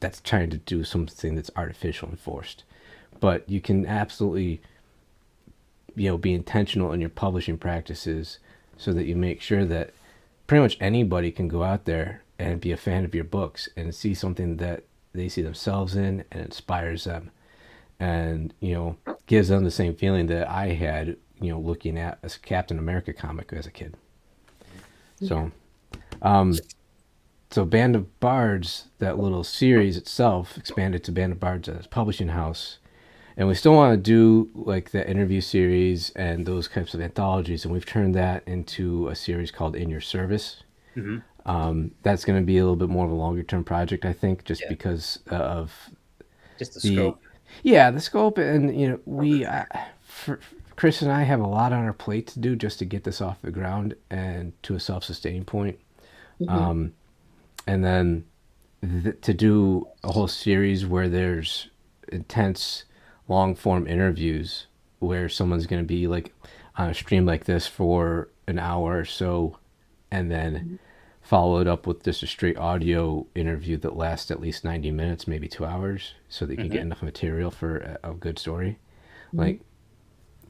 that's trying to do something that's artificial and forced. But you can absolutely, you know, be intentional in your publishing practices so that you make sure that pretty much anybody can go out there and be a fan of your books and see something that they see themselves in and inspires them, and, you know, gives them the same feeling that I had, you know, looking at a Captain America comic as a kid. So, so Band of Bards, that little series itself, expanded to Band of Bards as a publishing house. And we still want to do like the interview series and those types of anthologies. And we've turned that into a series called In Your Service. That's going to be a little bit more of a longer term project, I think, just because of just the scope. Yeah, the scope. And, you know, Chris and I have a lot on our plate to do just to get this off the ground and to a self-sustaining point. And then to do a whole series where there's intense long-form interviews where someone's going to be like on a stream like this for an hour or so, and then follow it up with just a straight audio interview that lasts at least 90 minutes, maybe 2 hours, so that you can get enough material for a good story. Like,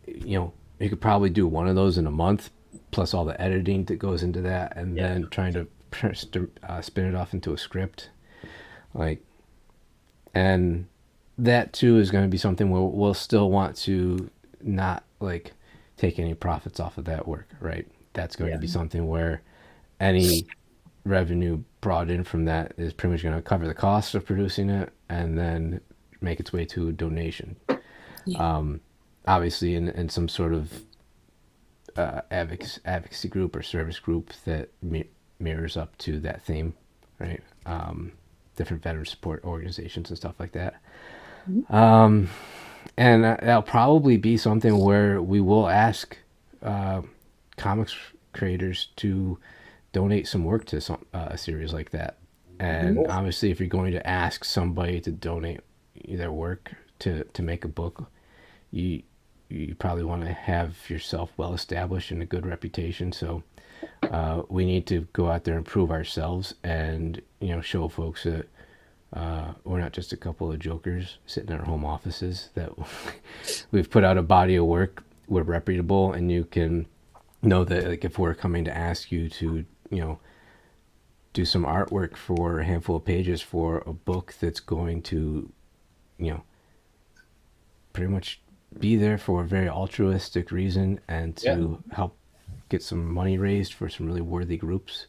you know, you could probably do one of those in a month, plus all the editing that goes into that, and then trying to spin it off into a script. Like, and that too is going to be something where we'll still want to not like take any profits off of that work, right? That's going to be something where any revenue brought in from that is pretty much going to cover the cost of producing it and then make its way to a donation. Obviously in some sort of advocacy group or service group that mirrors up to that theme, right? Different veteran support organizations and stuff like that. And that'll probably be something where we will ask comics creators to donate some work to a series like that. And obviously, if you're going to ask somebody to donate their work to make a book, you probably want to have yourself well established and a good reputation. So we need to go out there and prove ourselves, and show folks that we're not just a couple of jokers sitting in our home offices, that we've put out a body of work, we're reputable, and you can know that, like, if we're coming to ask you to do some artwork for a handful of pages for a book that's going to pretty much be there for a very altruistic reason and to help get some money raised for some really worthy groups,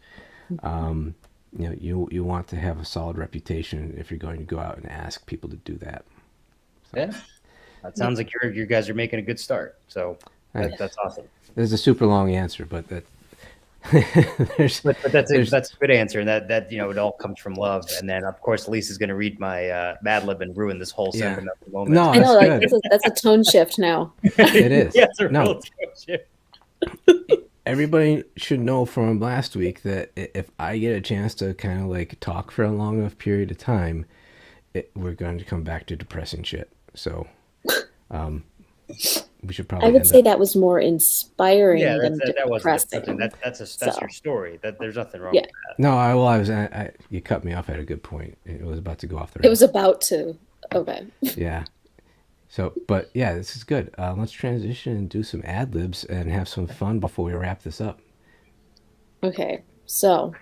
you want to have a solid reputation if you're going to go out and ask people to do that. So. Yeah, that sounds like you guys are making a good start. So that's awesome. There's a super long answer, but that but that's a good answer, and that it all comes from love. And then of course Elyse is going to read my Mad Lib and ruin this whole sentimental moment. No, I know, that's a tone shift now. It is. Yeah, it's a real tone shift. Everybody should know from last week that if I get a chance to kind of like talk for a long enough period of time, we're going to come back to depressing shit. So we should probably. I would say that was more inspiring than depressing. That's your story. That there's nothing wrong with that. No, you cut me off at a good point. It was about to go off the rails. It was about to. Okay. Yeah. So, but yeah, this is good. Let's transition and do some ad libs and have some fun before we wrap this up. Okay, so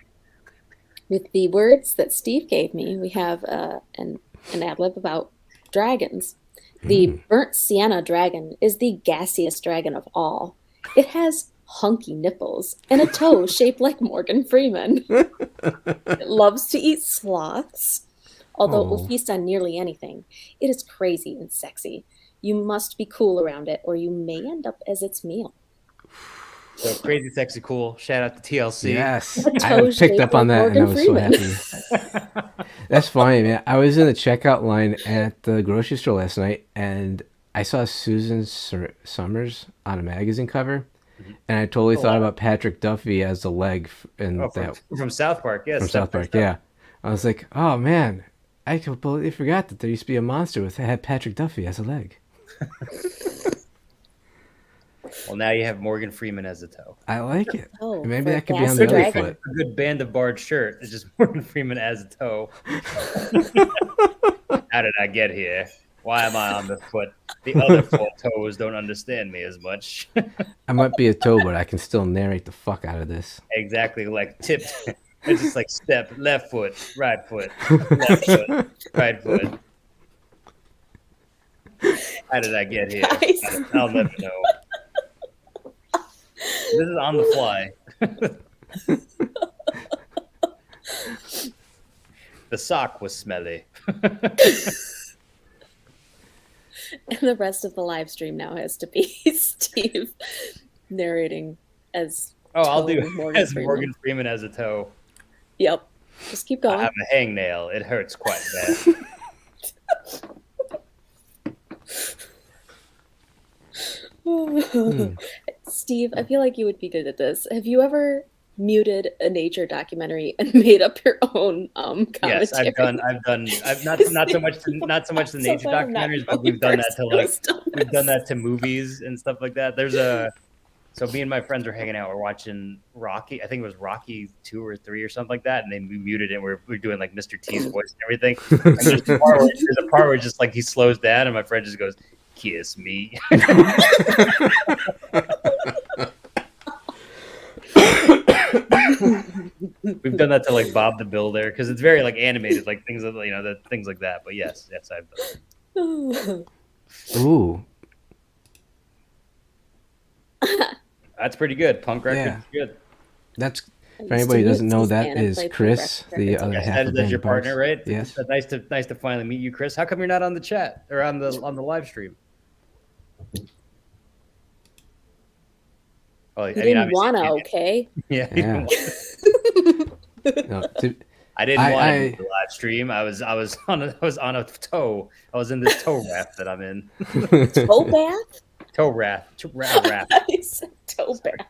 with the words that Steve gave me, we have an ad lib about dragons. The burnt sienna dragon is the gaseous dragon of all. It has hunky nipples and a toe shaped like Morgan Freeman. It loves to eat sloths. Although it will feast on nearly anything, it is crazy and sexy. You must be cool around it, or you may end up as its meal. So crazy, sexy, cool. Shout out to TLC. Yes, I picked up on that, and I was so happy. That's funny, man. I was in the checkout line at the grocery store last night, and I saw Susan Summers on a magazine cover, and I totally thought about Patrick Duffy as the leg from South Park. Yes, from South Park. Yeah, I was like, oh man. I completely forgot that there used to be a monster that had Patrick Duffy as a leg. Well, now you have Morgan Freeman as a toe. I like it. Maybe that could be on the other foot. A good Band of Bards shirt is just Morgan Freeman as a toe. How did I get here? Why am I on the foot? The other 4 toes don't understand me as much. I might be a toe, but I can still narrate the fuck out of this. Exactly, like tipped. It's just like step, left foot, right foot, left foot, right foot. How did I get here? I'll never know. This is on the fly. The sock was smelly. And the rest of the live stream now has to be Steve narrating as I'll do Morgan Freeman as a toe. Yep. Just keep going. I have a hangnail. It hurts quite bad. Steve, I feel like you would be good at this. Have you ever muted a nature documentary and made up your own commentary. Yes, I've not so much the nature documentaries, but we've done that to movies and stuff like that. So me and my friends were hanging out. We're watching Rocky. I think it was Rocky 2 or 3 or something like that. And then we muted it. We're doing like Mr. T's voice and everything. And there's a part where just like he slows down, and my friend just goes, "Kiss me." We've done that to like Bob the Builder because it's very like animated, like things things like that. But yes, I've done it. Ooh. That's pretty good. Punk record is good. That's for anybody who doesn't know, that is Chris, the other half of that's your partner, right? Yes. Nice to finally meet you, Chris. How come you're not on the chat or on the live stream? Well, you didn't wanna, okay? Yeah. No, I didn't want to do the live stream. I was on a tow. I was in this tow raft that I'm in. Toe bath? Tow raft. I said toe bath.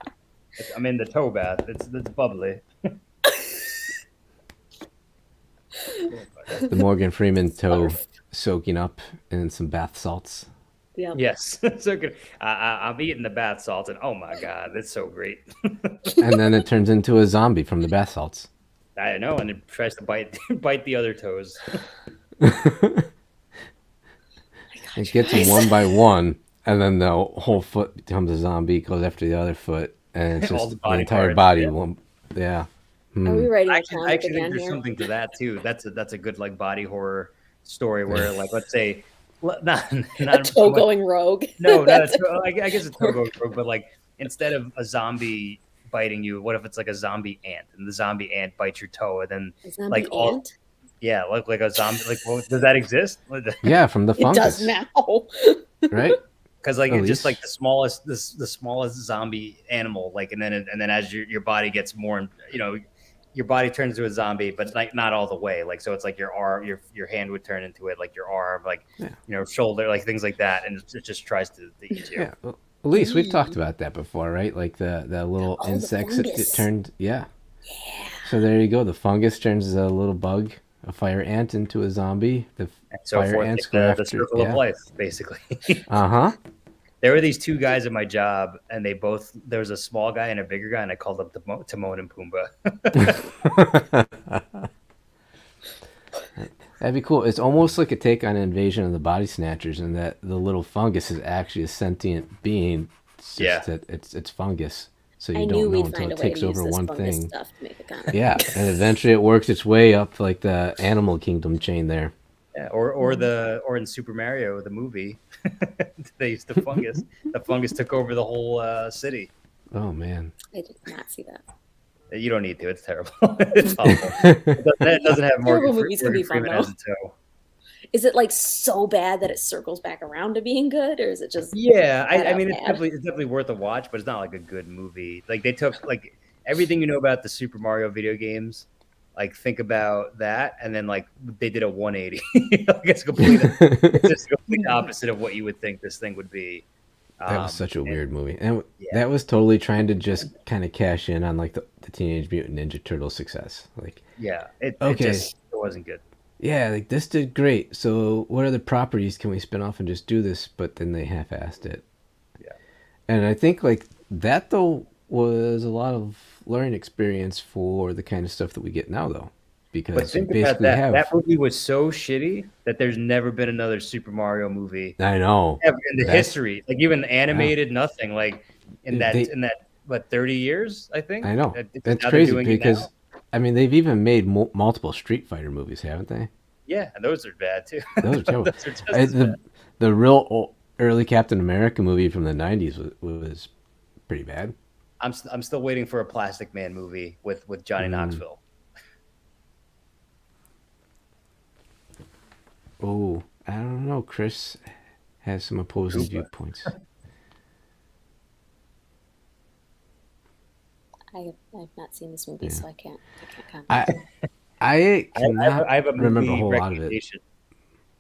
I'm in the tow bath. It's bubbly. The Morgan Freeman toe soaking up in some bath salts. Yeah. Yes, so good. I'm eating the bath salts, and oh my god, it's so great. And then it turns into a zombie from the bath salts. I know, and it tries to bite the other toes. It gets them one by one, and then the whole foot becomes a zombie, goes after the other foot, and it's just the entire body. Yeah. Are we writing I a comic think again there's here? something to that too. That's a good like body horror story where like let's say not a toe going rogue. No, not a toe, I guess a toe going rogue, but like instead of a zombie biting you, what if it's like a zombie ant, and the zombie ant bites your toe, and then like ant? Yeah, like a zombie. Like, well, does that exist? Yeah, from the fungus. It does now, right? Because like it's just like the smallest zombie animal. Like, and then as your body gets more, your body turns into a zombie, but like not all the way. Like, so it's like your arm, your hand would turn into it, like your arm, like shoulder, like things like that, and it just tries to eat you. Yeah. Well, Elyse, we've talked about that before, right? Like the little insects that turned. Yeah. So there you go. The fungus turns a little bug, a fire ant, into a zombie. The fire ants go after the circle of life, basically. There were these two guys at my job, and there was a small guy and a bigger guy, and I called them Timon and Pumbaa. That'd be cool. It's almost like a take on Invasion of the Body Snatchers, in that the little fungus is actually a sentient being. It's just that it's fungus, so you don't know until it takes over one thing. Yeah, and eventually it works its way up like the Animal Kingdom chain there. Yeah, or in Super Mario the movie, they used the fungus. The fungus took over the whole city. Oh man, I did not see that. You don't need to. It's terrible. It's awful. It doesn't have Morgan Freeman as a toe. Is it like so bad that it circles back around to being good, or is it just? Yeah, I mean, it's definitely worth a watch, but it's not like a good movie. Like they took like everything you know about the Super Mario video games. Like think about that, and then like they did a 180. It's just the complete opposite of what you would think this thing would be. That was such a weird movie, and that was totally trying to just kind of cash in on like the Teenage Mutant Ninja Turtles success. Like, it wasn't good. Yeah, like this did great. So what other properties can we spin off and just do this? But then they half-assed it. Yeah, and I think like that though was a lot of learning experience for the kind of stuff that we get now, though, because think about that. That movie was so shitty that there's never been another Super Mario movie. I know ever in the history, like even animated, nothing in that 30 years. I think. I know that's crazy because I mean they've even made multiple Street Fighter movies, haven't they? Yeah, and those are bad too. Those are terrible. The real early Captain America movie from the 90s was pretty bad. I'm still waiting for a Plastic Man movie with Johnny Knoxville. Oh, I don't know. Chris has some opposing viewpoints. I've not seen this movie, so I can't comment. I cannot remember a whole lot of it.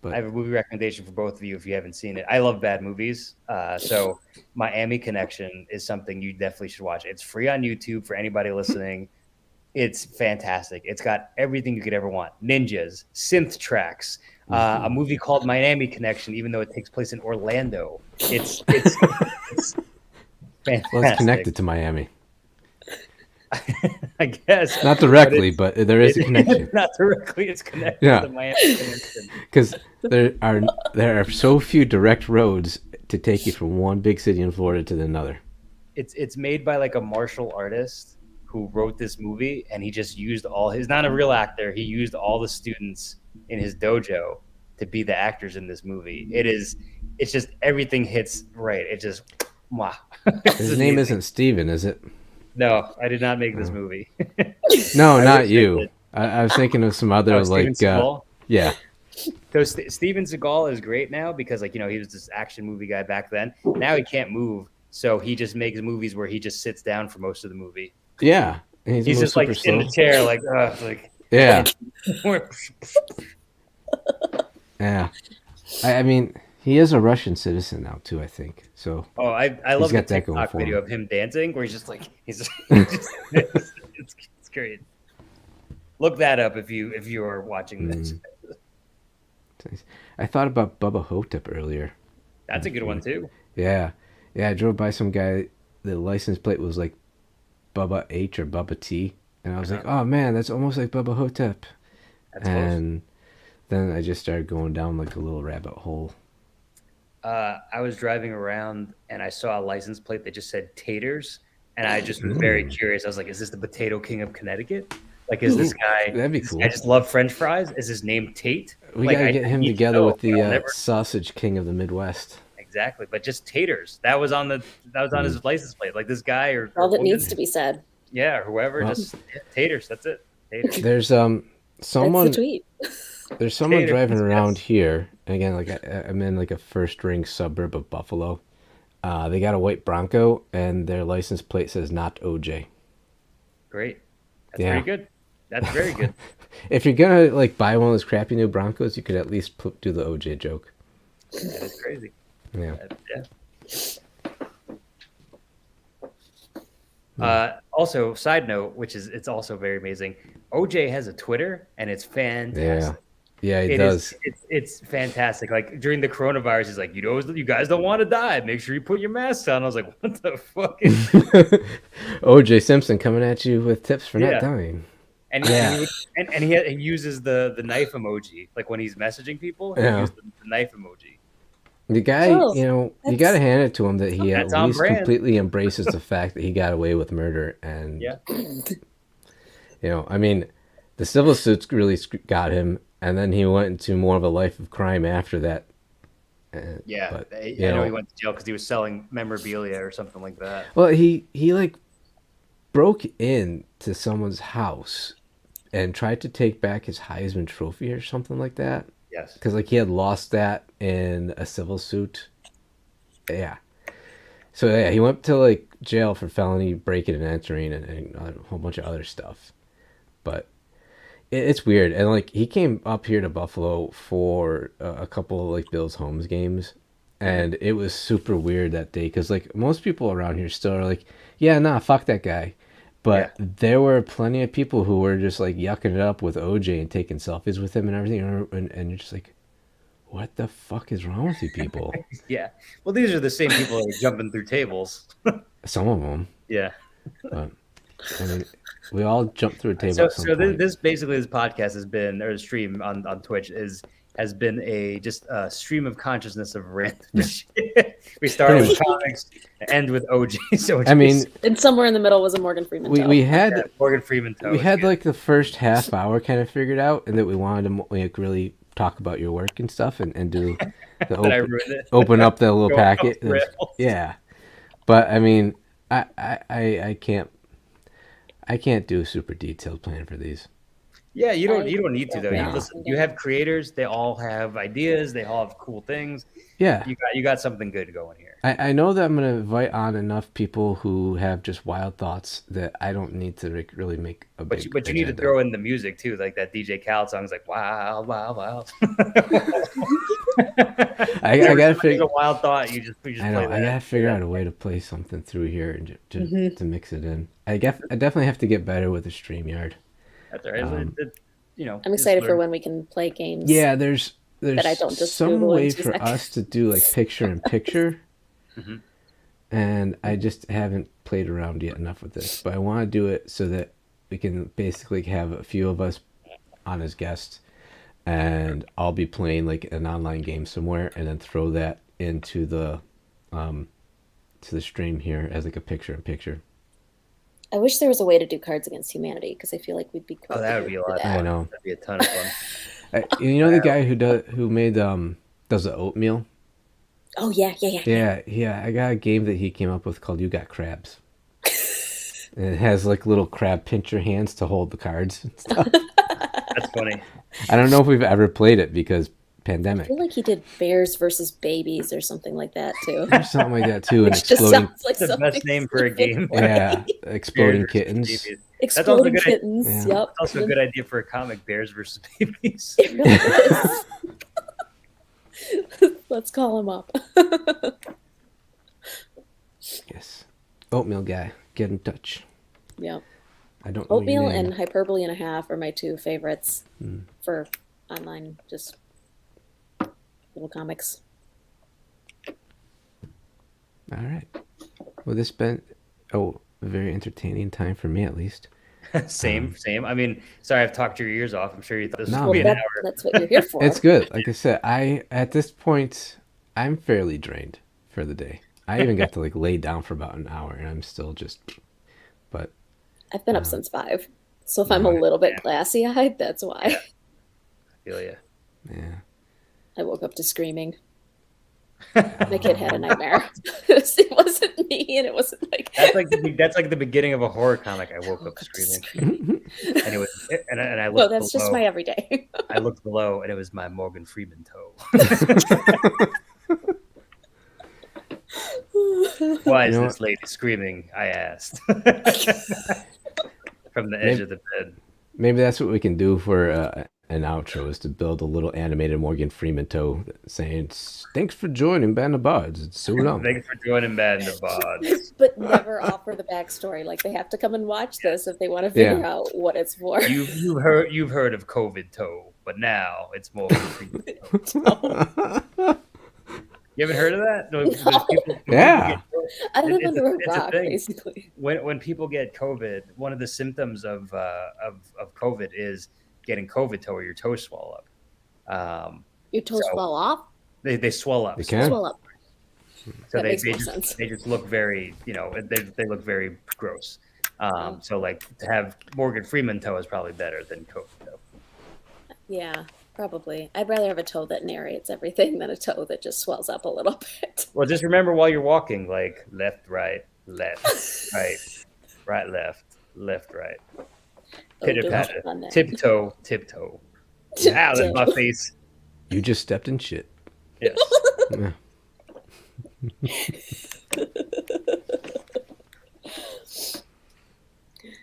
But I have a movie recommendation for both of you if you haven't seen it. I love bad movies. So Miami Connection is something you definitely should watch. It's free on YouTube for anybody listening. It's fantastic. It's got everything you could ever want. Ninjas, synth tracks, a movie called Miami Connection, even though it takes place in Orlando. It's fantastic. Well, it's connected to Miami. I guess. Not directly, but there is a connection. Not directly, it's connected to Miami Connection. Because there are so few direct roads to take you from one big city in Florida to another. It's made by like a martial artist who wrote this movie, and he just used he's not a real actor. He used all the students in his dojo to be the actors in this movie. It's just everything hits right. It just wow. His name isn't Steven, is it? No, I did not make this movie. No, not you. I was thinking of some other yeah. So Steven Seagal is great now because he was this action movie guy back then. Now he can't move, so he just makes movies where he just sits down for most of the movie. Yeah, he's just like in the chair, yeah. Yeah, I mean, he is a Russian citizen now too, I think. So I love the TikTok video of him dancing where he's just it's great. Look that up if you are watching this. I thought about Bubba Hotep earlier. That's a good one too. Yeah. I drove by some guy. The license plate was like Bubba H or Bubba T, and I was like, "Oh man, that's almost like Bubba Hotep." And then I just started going down like a little rabbit hole. I was driving around and I saw a license plate that just said Taters, and I just was very curious. I was like, "Is this the Potato King of Connecticut? Like, is this guy? That'd be cool. I just love French fries. Is his name Tate? We gotta get him together with the Sausage King of the Midwest." Exactly, but just Taters. That was on his license plate. Like this guy or all that needs to be said. Yeah, or whoever. Just Taters. That's it. Taters. There's someone. That's the tweet. There's someone driving around here. And again, like I'm in like a first-ring suburb of Buffalo. They got a white Bronco, and their license plate says "Not OJ." Great. That's pretty good. That's very good. If you're gonna like buy one of those crappy new Broncos, you could at least do the OJ joke. That is crazy. Yeah. Also, side note, it's also very amazing. OJ has a Twitter, and it's fantastic. Yeah, he does. It's fantastic. Like during the coronavirus, he's like, you guys don't want to die. Make sure you put your masks on. I was like, what the fuck? OJ Simpson coming at you with tips for not dying. And he uses the knife emoji, like when he's messaging people. He uses the knife emoji. The guy, you got to hand it to him that he at least completely embraces the fact that he got away with murder. And, I mean, the civil suits really got him, and then he went into more of a life of crime after that. I know he went to jail because he was selling memorabilia or something like that. Well, he like broke into someone's house and tried to take back his Heisman Trophy or something like that. Yes. Because like he had lost that in a civil suit. Yeah. So yeah, he went to like jail for felony breaking and entering and a whole bunch of other stuff. But it's weird. And like he came up here to Buffalo for a couple of like Bills Holmes games, and it was super weird that day because like most people around here still are like, yeah, nah, fuck that guy. But there were plenty of people who were just like yucking it up with OJ and taking selfies with him and everything. And you're just like, what the fuck is wrong with you people? Yeah. Well, these are the same people that are jumping through tables. Some of them. Yeah. But, I mean, we all jump through a table. So this podcast has been, or the stream on Twitch has been a stream of consciousness of random shit. We started with comics, end with OJ. So I mean, and somewhere in the middle was a Morgan Freeman. We had Morgan Freeman. We had like the first half hour kind of figured out, and that we wanted to like really talk about your work and stuff, and do the open up the little packet. Yeah, but I mean, I can't do a super detailed plan for these. Yeah, you don't need to though. Yeah. Listen, you have creators, they all have ideas, they all have cool things. Yeah. You got something good going here. I know that I'm going to invite on enough people who have just wild thoughts that I don't need to really make a big But you need to throw in the music too, like that DJ Khaled song is like wild, wild, wild. I gotta figure a wild thought. You just I know. play that. I gotta figure out a way to play something through here and to mix it in. I definitely have to get better with the StreamYard. That's all right. I'm excited for when we can play games. Yeah, there's that I don't just some Google way in 2 for seconds. us to do like picture in picture, and I just haven't played around yet enough with this. But I want to do it so that we can basically have a few of us on as guests, and I'll be playing like an online game somewhere, and then throw that into the to the stream here as like a picture in picture. I wish there was a way to do Cards Against Humanity because I feel like we'd be. Oh, that would be a lot of I fun. know. That'd be a ton of fun. You know the guy who made does the oatmeal? Oh yeah. Yeah. I got a game that he came up with called You Got Crabs. And it has like little crab pincher hands to hold the cards and stuff. That's funny. I don't know if we've ever played it because I pandemic. feel like he did Bears versus Babies or something like that too. Or something like that too. And Which just exploding. sounds like That's the best something name for a game. Yeah, exploding Bears versus kittens. Babies. Exploding good. kittens. Yeah. Yep. That's also a good idea for a comic, Bears versus Babies. It really is. Let's call him up. Yes, oatmeal guy, get in touch. Yep. I don't know your Oatmeal name. and Hyperbole and a Half are my 2 favorites for online, just little comics. All right. Well, this been a very entertaining time for me at least. Same. I mean, sorry, I've talked your ears off. I'm sure you thought this No, would be an man. hour. That's what you're here for. It's good. Like I said, at this point I'm fairly drained for the day. I even got to like lay down for about an hour, and I'm still just. But I've been up since 5, so if I'm a little bit glassy-eyed, that's why. I feel you. yeah, I woke up to screaming. My kid had a nightmare. It wasn't me, and it wasn't like. That's like the beginning of a horror comic. I woke up screaming. Anyway, and I looked No, that's below. just my everyday. I looked below, and it was my Morgan Freeman toe. Why is this lady screaming? I asked. From the edge of the bed. maybe that's what we can do for an outro, is to build a little animated Morgan Freeman toe saying, "Thanks for joining Band of Bards. It's so long." Thanks for joining Band of Bards. But never offer the backstory. Like they have to come and watch this if they want to figure out what it's for. You've heard of COVID toe, but now it's Morgan Freeman toe. You haven't heard of that? No. Yeah. I live It's under a a rock, thing. basically. When people get COVID, one of the symptoms of COVID is getting COVID toe, or your toes swell up. Your toes fall off? They swell up. They can. Swell up. So That they makes more just sense. they just look very, they look very gross. So like to have Morgan Freeman toe is probably better than COVID toe. Yeah, probably. I'd rather have a toe that narrates everything than a toe that just swells up a little bit. Well, just remember while you're walking, like left, right, right, left, right. Pitter patter, tiptoe. Ow, that's my face. You just stepped in shit. Yes. Yeah.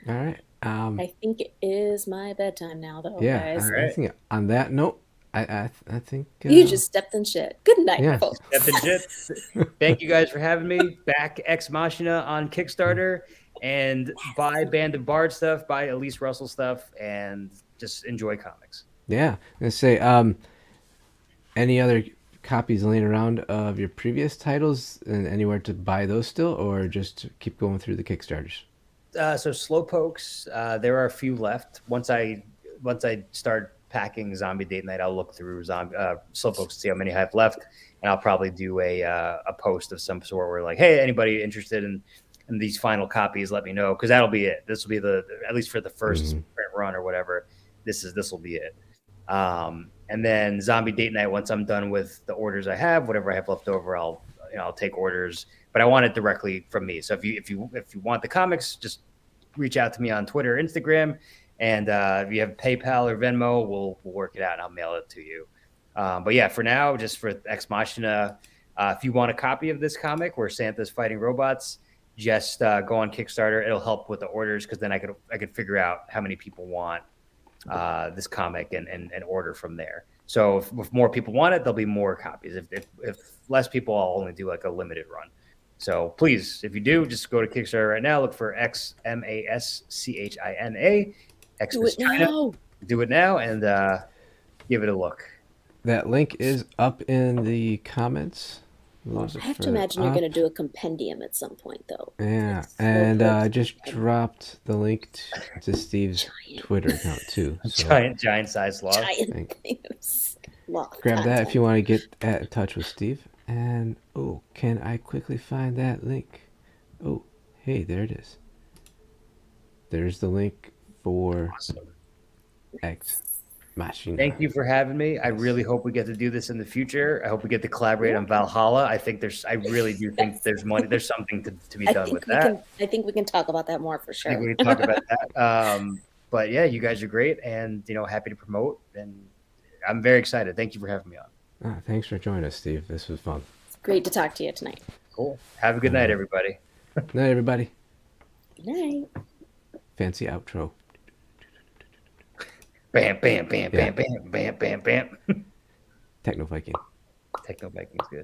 All right. I think it is my bedtime now, though, Yeah. guys. I think on that note, I think You just stepped in shit. Good night, Yeah. folks. That's legit. Thank you guys for having me. Back Ex-Machina on Kickstarter, and buy Band of Bards stuff, buy Elyse Russell stuff, and just enjoy comics. Yeah. Let's say any other copies laying around of your previous titles and anywhere to buy those still, or just keep going through the Kickstarters? So Slowpokes, there are a few left. Once I start packing Zombie Date Night, I'll look through Slowpokes to see how many I have left, and I'll probably do a post of some sort where like, hey, anybody interested in these final copies, let me know, because that'll be it. This will be at least for the first print run or whatever. This will be it. And then Zombie Date Night, once I'm done with the orders I have, whatever I have left over, I'll take orders. But I want it directly from me. So if you want the comics, just reach out to me on Twitter, Instagram, And if you have PayPal or Venmo, we'll work it out and I'll mail it to you. But yeah, for now, just for Ex-Machina, if you want a copy of this comic where Santa's fighting robots, just go on Kickstarter. It'll help with the orders because then I could figure out how many people want this comic and order from there. So if more people want it, there'll be more copies. If less people, I'll only do like a limited run. So please, if you do, just go to Kickstarter right now. Look for X-M-A-S-C-H-I-N-A. Ex-Machina. Do it now and give it a look. That link is up in the comments. I have to imagine you're going to do a compendium at some point, though. Yeah, and I just dropped the link to Steve's Twitter account too. So. Giant size log. Grab that if you want to get in touch with Steve. And can I quickly find that link? Oh, hey, there it is. There's the link for Ex-Machina. Thank you for having me. I really hope we get to do this in the future. I hope we get to collaborate on Valhalla. I really do think there's money. There's something to be done with that. I think we can talk about that more for sure. I think we can talk about that. But yeah, you guys are great, and happy to promote. And I'm very excited. Thank you for having me on. Thanks for joining us, Steve. This was fun. It's great to talk to you tonight. Cool. Have a good night, everybody. Night, everybody. Good night. Fancy outro. Bam, bam, bam, bam, bam, bam, bam, bam. Techno Viking. Techno Viking's good.